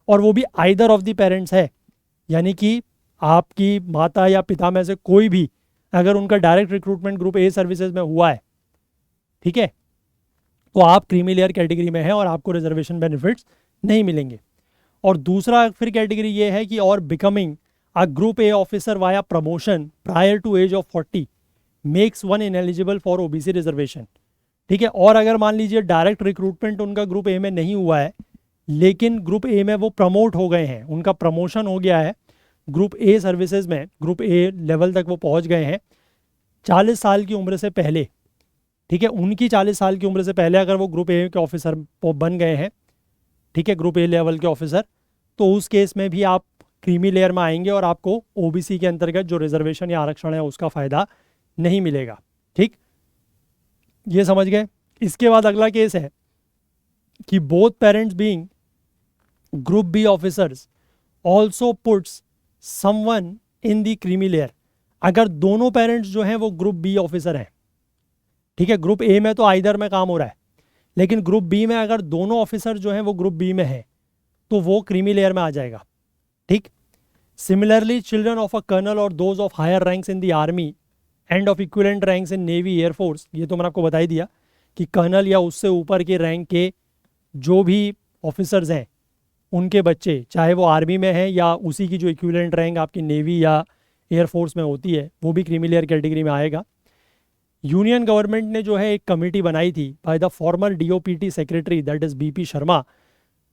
और वो भी आइदर ऑफ द पेरेंट्स है, यानी कि आपकी माता या पिता में से कोई भी अगर उनका direct recruitment group A services में हुआ है, ठीक है, तो आप क्रीमी लेयर कैटेगरी में हैं और आपको रिजर्वेशन बेनिफिट्स नहीं मिलेंगे। और दूसरा फिर कैटेगरी ये है कि और becoming a group A officer via promotion prior to age of 40 makes one ineligible for OBC reservation. ठीक है, और अगर मान लीजिए डायरेक्ट रिक्रूटमेंट उनका ग्रुप ए में नहीं हुआ है, लेकिन ग्रुप ए में वो प्रमोट हो गए हैं, उनका प्रमोशन हो गया है ग्रुप ए सर्विसेज में, ग्रुप ए लेवल तक वो पहुंच गए हैं 40 साल की उम्र से पहले। ठीक है, उनकी 40 साल की उम्र से पहले अगर वो ग्रुप ए के ऑफिसर बन गए हैं, ठीक है, ग्रुप ए लेवल के ऑफिसर, तो उस केस में भी आप क्रीमी लेयर में आएंगे और आपको ओबीसी के अंतर्गत जो रिजर्वेशन या आरक्षण है उसका फ़ायदा नहीं मिलेगा। ठीक, ये समझ गए। इसके बाद अगला केस है कि both parents being group B officers also puts someone in the creamy layer. अगर दोनों पेरेंट्स जो हैं वो ग्रुप बी ऑफिसर हैं, ठीक है, ग्रुप ए में तो आइदर में काम हो रहा है, लेकिन ग्रुप बी में अगर दोनों ऑफिसर जो हैं वो ग्रुप बी में है तो वो क्रीमी लेयर में आ जाएगा। ठीक, similarly children of a colonel और those of higher ranks in the army and of equivalent ranks in navy air force, ये तो मैंने आपको बता ही दिया कि कर्नल या उससे ऊपर के रैंक के जो भी ऑफिसर्स हैं उनके बच्चे, चाहे वो आर्मी में हैं या उसी की जो इक्विवेलेंट रैंक आपकी नेवी या एयरफोर्स में होती है, वो भी क्रीमी लेयर कैटेगरी में आएगा। यूनियन गवर्नमेंट ने जो है एक कमेटी बनाई थी by the former DOPT secretary that is BP Sharma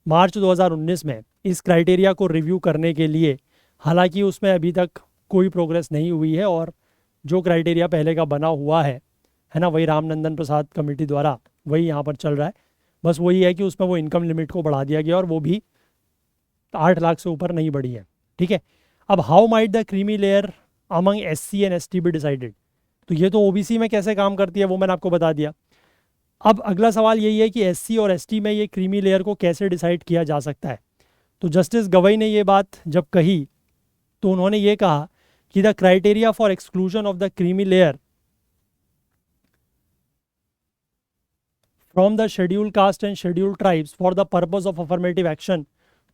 March 2019 में इस क्राइटेरिया को रिव्यू करने के लिए। हालांकि उसमें अभी तक कोई प्रोग्रेस नहीं हुई है और जो क्राइटेरिया पहले का बना हुआ है ना, वही रामनंदन प्रसाद कमेटी द्वारा वही यहाँ पर चल रहा है। बस वही है कि उसमें वो इनकम लिमिट को बढ़ा दिया गया और वो भी 8 लाख से ऊपर नहीं बढ़ी है। ठीक है, अब how might the creamy layer among SC and ST be decided, तो ये तो ओबीसी में कैसे काम करती है वो मैंने आपको बता दिया। अब अगला सवाल यही है कि एससी और एसटी में ये क्रीमी लेयर को कैसे डिसाइड किया जा सकता है। तो जस्टिस गवई ने ये बात जब कही तो उन्होंने ये कहा कि the criteria for exclusion of the creamy layer from the schedule caste and schedule tribes for the purpose of affirmative action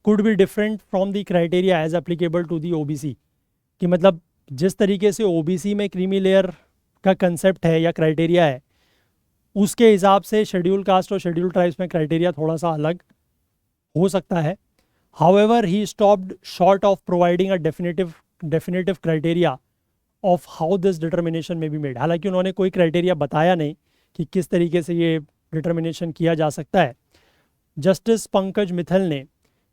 could be different from the criteria as applicable to the OBC. कि मतलब जिस तरीके से OBC में creamy layer का concept है या criteria है, उसके हिसाब से शेड्यूल कास्ट और शेड्यूल ट्राइब्स में क्राइटेरिया थोड़ा सा अलग हो सकता है। However he stopped short of providing a definitive criteria of how this determination में बी मेड। हालांकि उन्होंने कोई क्राइटेरिया बताया नहीं कि किस तरीके से ये डिटर्मिनेशन किया जा सकता है। जस्टिस पंकज मित्तल ने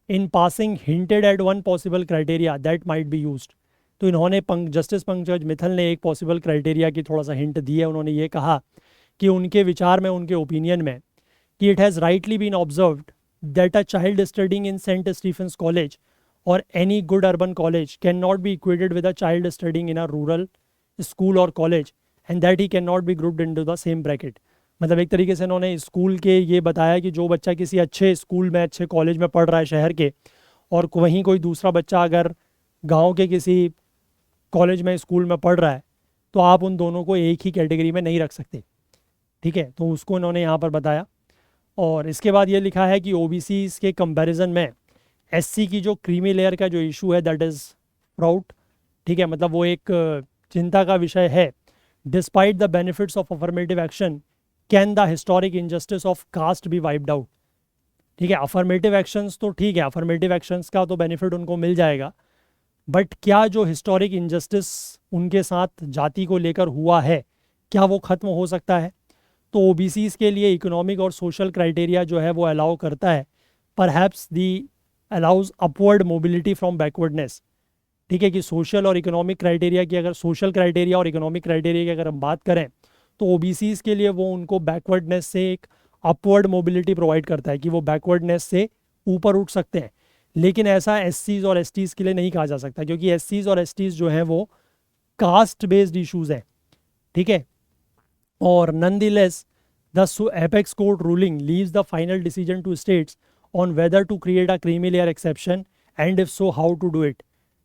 in passing hinted at one possible criteria that might be used. तो इन्होंने जस्टिस पंकज मित्तल ने एक पॉसिबल क्राइटेरिया की थोड़ा सा हिंट दी है। उन्होंने ये कहा कि उनके विचार में, उनके ओपिनियन में, कि it has rightly been observed that a child studying in St Stephen's College और any good urban college can not be equated with a child studying in a rural school और college and that he can not be grouped into the same bracket. मतलब एक तरीके से इन्होंने school के ये बताया कि जो बच्चा किसी अच्छे स्कूल में, अच्छे कॉलेज में पढ़ रहा है शहर के, और वहीं कोई दूसरा बच्चा अगर गांव के किसी कॉलेज में, स्कूल में पढ़ रहा है, तो आप उन दोनों को एक ही कैटेगरी में नहीं रख सकते। ठीक है, तो उसको इन्होंने यहाँ पर बताया। और इसके बाद ये लिखा है कि ओबीसी के कंपैरिजन में एससी की जो क्रीमी लेयर का जो इशू है दैट इज़ फ्राउट। ठीक है, मतलब वो एक चिंता का विषय है। Despite the benefits of affirmative action can the historic injustice of caste be wiped out. ठीक है, अफर्मेटिव एक्शंस तो ठीक है, अफर्मेटिव एक्शंस का तो बेनिफिट उनको मिल जाएगा, बट क्या जो हिस्टोरिक इनजस्टिस उनके साथ जाति को लेकर हुआ है, क्या वो ख़त्म हो सकता है? तो ओबीसीज़ के लिए इकोनॉमिक और सोशल क्राइटेरिया जो है वो अलाउ करता है, perhaps the allows upward mobility from backwardness. ठीक है, कि सोशल और इकोनॉमिक क्राइटेरिया की, अगर सोशल क्राइटेरिया और इकोनॉमिक क्राइटेरिया की अगर हम बात करें तो ओबीसीज़ के लिए वो उनको बैकवर्डनेस से एक अपवर्ड मोबिलिटी प्रोवाइड करता है कि वो बैकवर्डनेस से ऊपर उठ सकते हैं। लेकिन ऐसा एससीज़ और एसटीज़ के लिए नहीं कहा जा सकता, क्योंकि एससीज़ और एसटीज़ जो हैं वो कास्ट बेस्ड इश्यूज़ हैं। ठीक है, और nonetheless the apex court ruling leaves the final decision to states on whether to create a creamy layer exception and if so how to do it।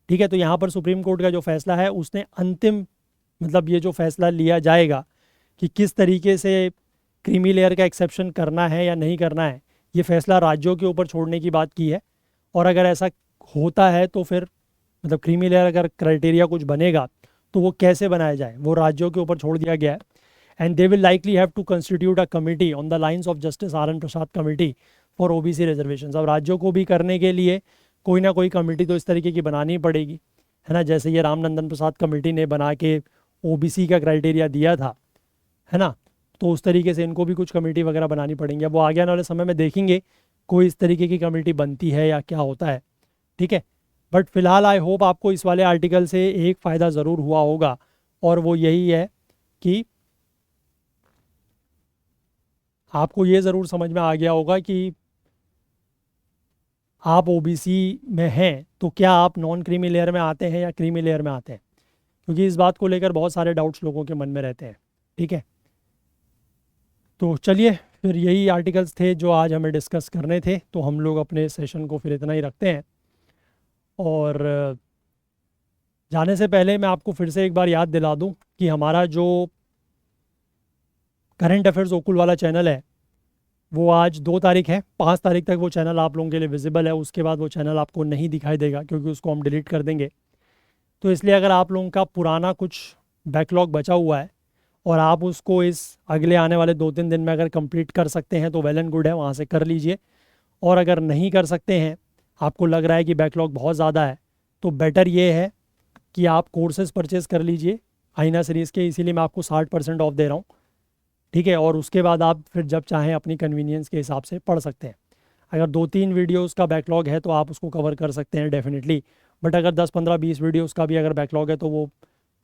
ठीक है, तो यहाँ पर सुप्रीम कोर्ट का जो फैसला है उसने अंतिम, मतलब ये जो फैसला लिया जाएगा कि किस तरीके से क्रीमी लेयर का एक्सेप्शन करना है या नहीं करना है, ये फैसला राज्यों के ऊपर छोड़ने की बात की है। और अगर ऐसा होता है तो फिर मतलब क्रीमी लेयर अगर क्राइटेरिया कुछ बनेगा तो वो कैसे बनाया जाए वो राज्यों के ऊपर छोड़ दिया गया है। and they will likely have to constitute a committee on the lines of Justice R.N. Prasad committee for OBC reservations। अब राज्यों को भी करने के लिए कोई ना कोई कमेटी तो इस तरीके की बनानी पड़ेगी, है ना, जैसे ये रामनंदन प्रसाद कमेटी ने बना के ओबीसी का क्राइटेरिया दिया था, है ना, तो उस तरीके से इनको भी कुछ कमेटी वगैरह बनानी पड़ेंगी। अब वो आगे आने वाले समय में देखेंगे कोई इस तरीके की कमेटी बनती है या क्या होता है। ठीक है, बट फिलहाल आई होप आपको इस वाले आर्टिकल से एक फ़ायदा ज़रूर हुआ होगा, और वो यही है कि आपको ये ज़रूर समझ में आ गया होगा कि आप ओबीसी में हैं तो क्या आप नॉन क्रीमी लेयर में आते हैं या क्रीमी लेयर में आते हैं, क्योंकि इस बात को लेकर बहुत सारे डाउट्स लोगों के मन में रहते हैं। ठीक है, तो चलिए फिर यही आर्टिकल्स थे जो आज हमें डिस्कस करने थे, तो हम लोग अपने सेशन को फिर इतना ही रखते हैं। और जाने से पहले मैं आपको फिर से एक बार याद दिला दूं कि हमारा जो करंट अफेयर्स ओकुल वाला चैनल है वो आज 2 तारीख है, 5 तारीख तक वो चैनल आप लोगों के लिए विजिबल है। उसके बाद वो चैनल आपको नहीं दिखाई देगा क्योंकि उसको हम डिलीट कर देंगे। तो इसलिए अगर आप लोगों का पुराना कुछ बैकलॉग बचा हुआ है और आप उसको इस अगले आने वाले 2-3 दिन में अगर कंप्लीट कर सकते हैं तो वेल एंड गुड है, वहाँ से कर लीजिए। और अगर नहीं कर सकते हैं, आपको लग रहा है कि बैकलॉग बहुत ज़्यादा है, तो बेटर ये है कि आप कोर्सेज़ परचेज़ कर लीजिए आईना सीरीज़ के, इसीलिए मैं आपको 60% ऑफ दे रहा हूँ। ठीक है, और उसके बाद आप फिर जब चाहें अपनी कन्वीनियंस के हिसाब से पढ़ सकते हैं। अगर 2-3 वीडियोस का बैकलॉग है तो आप उसको कवर कर सकते हैं डेफिनेटली, बट अगर 10-15-20 वीडियोस का भी अगर बैकलॉग है तो वो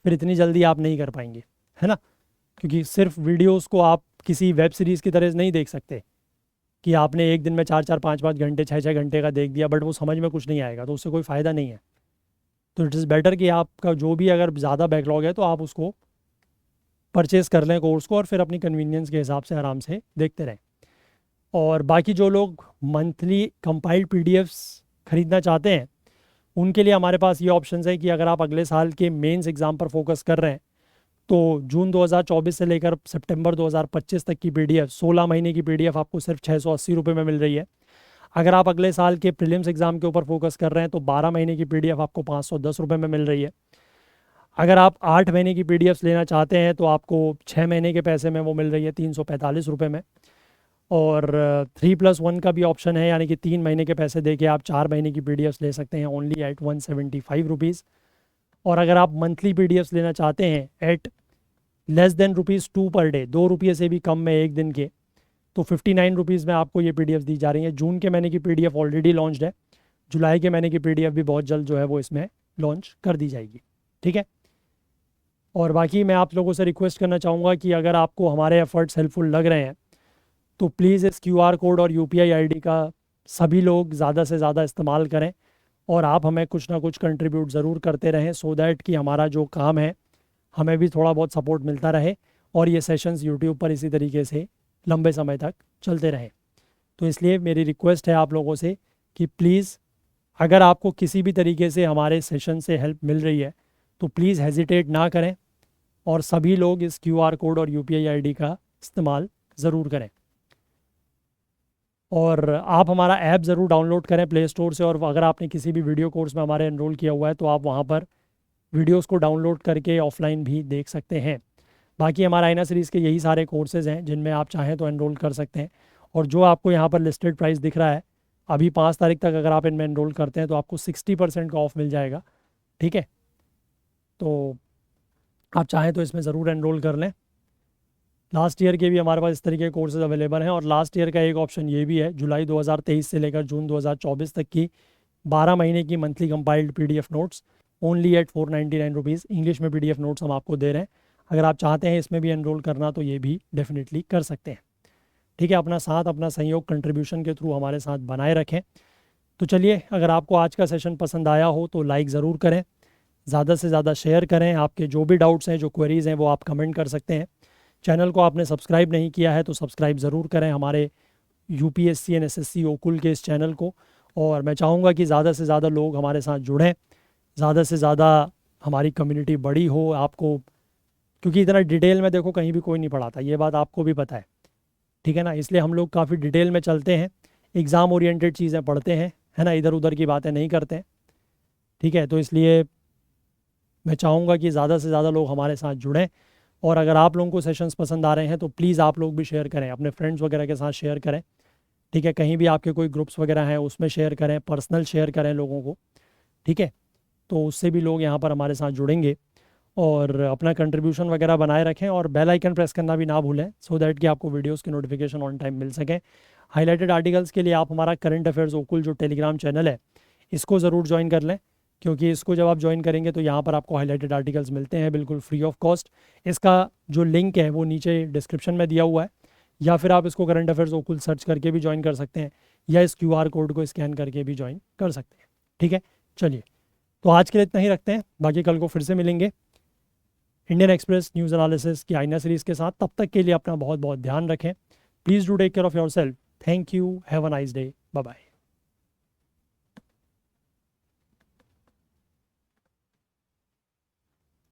फिर इतनी जल्दी आप नहीं कर पाएंगे, है ना। क्योंकि सिर्फ वीडियोस को आप किसी वेब सीरीज़ की तरह नहीं देख सकते कि आपने एक दिन में 4-4, 5-5 घंटे, 6-6 घंटे का देख दिया बट वो समझ में कुछ नहीं आएगा, तो उससे कोई फ़ायदा नहीं है। तो इट इज़ बेटर कि आपका जो भी अगर ज़्यादा बैकलॉग है तो आप उसको परचेज़ कर लें कोर्स को, और फिर अपनी कन्वीनियंस के हिसाब से आराम से देखते रहें। और बाकी जो लोग मंथली कंपाइल्ड पीडीएफ्स ख़रीदना चाहते हैं उनके लिए हमारे पास ये ऑप्शंस है कि अगर आप अगले साल के मेंस एग्ज़ाम पर फोकस कर रहे हैं तो जून 2024 से लेकर सितंबर 2025 तक की पीडीएफ, 16 महीने की पीडीएफ आपको सिर्फ 680 रुपये में मिल रही है। अगर आप अगले साल के प्रीलिम्स एग्ज़ाम के ऊपर फोकस कर रहे हैं तो 12 महीने की पीडीएफ आपको 510 रुपये में मिल रही है। अगर आप 8 महीने की पीडीएफ्स लेना चाहते हैं तो आपको 6 महीने के पैसे में वो मिल रही है 345 रुपये में। और 3+1 का भी ऑप्शन है, यानी कि 3 महीने के पैसे दे के आप 4 महीने की पीडीएफ्स ले सकते हैं ओनली एट 175 रुपीज़। और अगर आप मंथली पीडीएफ्स लेना चाहते हैं eight less than ₹2 per day, 2 रुपये से भी कम में एक दिन के, तो 59 रुपीज़ में आपको ये पीडीएफ्स दी जा रही हैं। जून के महीने की पीडीएफ ऑलरेडी लॉन्च्ड है, जुलाई के महीने की पीडीएफ भी बहुत जल्द जो है वो इसमें लॉन्च कर दी जाएगी। ठीक है, और बाकी मैं आप लोगों से रिक्वेस्ट करना चाहूँगा कि अगर आपको हमारे एफर्ट्स हेल्पफुल लग रहे हैं तो प्लीज़ इस QR कोड और UPI ID का सभी लोग ज़्यादा से ज़्यादा इस्तेमाल करें और आप हमें कुछ ना कुछ कंट्रीब्यूट ज़रूर करते रहें, सो दैट कि हमारा जो काम है हमें भी थोड़ा बहुत सपोर्ट मिलता रहे और ये सेशंस YouTube पर इसी तरीके से लंबे समय तक चलते रहें। तो इसलिए मेरी रिक्वेस्ट है आप लोगों से कि प्लीज़ अगर आपको किसी भी तरीके से हमारे सेशन से हेल्प मिल रही है तो प्लीज़ हेजिटेट ना करें और सभी लोग इस QR कोड और UPI ID का इस्तेमाल ज़रूर करें। और आप हमारा ऐप ज़रूर डाउनलोड करें प्ले स्टोर से, और अगर आपने किसी भी वीडियो कोर्स में हमारे एनरोल किया हुआ है तो आप वहाँ पर वीडियोस को डाउनलोड करके ऑफलाइन भी देख सकते हैं। बाकी हमारा आईना सीरीज़ के यही सारे कोर्सेज़ हैं जिनमें आप चाहें तो एनरोल कर सकते हैं। और जो आपको यहाँ पर लिस्टेड प्राइस दिख रहा है, अभी 5 तारीख तक अगर आप इनमें एनरोल करते हैं तो आपको 60% का ऑफ मिल जाएगा। ठीक है, तो आप चाहें तो इसमें ज़रूर एनरोल कर लें। लास्ट ईयर के भी हमारे पास इस तरीके के कोर्सेज अवेलेबल हैं, और लास्ट ईयर का एक ऑप्शन ये भी है, जुलाई 2023 से लेकर जून 2024 तक की 12 महीने की monthly compiled PDF notes only at 499 rupees. English में PDF नोट्स हम आपको दे रहे हैं। अगर आप चाहते हैं इसमें भी एनरोल करना तो ये भी डेफिनेटली कर सकते हैं। ठीक है, अपना साथ, अपना सहयोग कंट्रीब्यूशन के थ्रू हमारे साथ बनाए रखें। तो चलिए, अगर आपको आज का सेशन पसंद आया हो तो लाइक ज़रूर करें, ज़्यादा से ज़्यादा शेयर करें। आपके जो भी डाउट्स हैं, जो क्वेरीज़ हैं, वो आप कमेंट कर सकते हैं। चैनल को आपने सब्सक्राइब नहीं किया है तो सब्सक्राइब ज़रूर करें हमारे UPSC एंड SSC ओकुल के इस चैनल को। और मैं चाहूँगा कि ज़्यादा से ज़्यादा लोग हमारे साथ जुड़ें, ज़्यादा से ज़्यादा हमारी कम्युनिटी बड़ी हो। आपको, क्योंकि इतना डिटेल में देखो कहीं भी कोई नहीं पढ़ाता, ये बात आपको भी पता है। ठीक है ना, इसलिए हम लोग काफ़ी डिटेल में चलते हैं, एग्ज़ाम ओरिएंटेड चीज़ें पढ़ते हैं, है ना, इधर उधर की बातें नहीं करते हैं। ठीक है, तो इसलिए मैं चाहूँगा कि ज़्यादा से ज़्यादा लोग हमारे साथ जुड़ें। और अगर आप लोगों को सेशंस पसंद आ रहे हैं तो प्लीज़ आप लोग भी शेयर करें, अपने फ्रेंड्स वगैरह के साथ शेयर करें। ठीक है, कहीं भी आपके कोई ग्रुप्स वगैरह हैं उसमें शेयर करें, पर्सनल शेयर करें लोगों को। ठीक है, तो उससे भी लोग यहाँ पर हमारे साथ जुड़ेंगे। और अपना कंट्रीब्यूशन वगैरह बनाए रखें और बेल आइकन प्रेस करना भी ना भूलें, सो दैट कि आपको वीडियोस की नोटिफिकेशन ऑन टाइम मिल सकें। हाईलाइटेड आर्टिकल्स के लिए आप हमारा करंट अफेयर्स ओकुल जो टेलीग्राम चैनल है इसको ज़रूर ज्वाइन कर लें, क्योंकि इसको जब आप ज्वाइन करेंगे तो यहाँ पर आपको हाईलाइटेड आर्टिकल्स मिलते हैं बिल्कुल फ्री ऑफ कॉस्ट। इसका जो लिंक है वो नीचे डिस्क्रिप्शन में दिया हुआ है, या फिर आप इसको करंट अफेयर्स ओकुल सर्च करके भी ज्वाइन कर सकते हैं। या इस QR कोड को स्कैन करके भी ज्वाइन कर सकते हैं। ठीक है, चलिए तो आज के लिए इतना ही रखते हैं, बाकी कल को फिर से मिलेंगे इंडियन एक्सप्रेस न्यूज़ एनालिसिस की आईना सीरीज़ के साथ। तब तक के लिए अपना बहुत बहुत ध्यान रखें। Please do take care of yourself. Thank you, have a nice day, bye bye.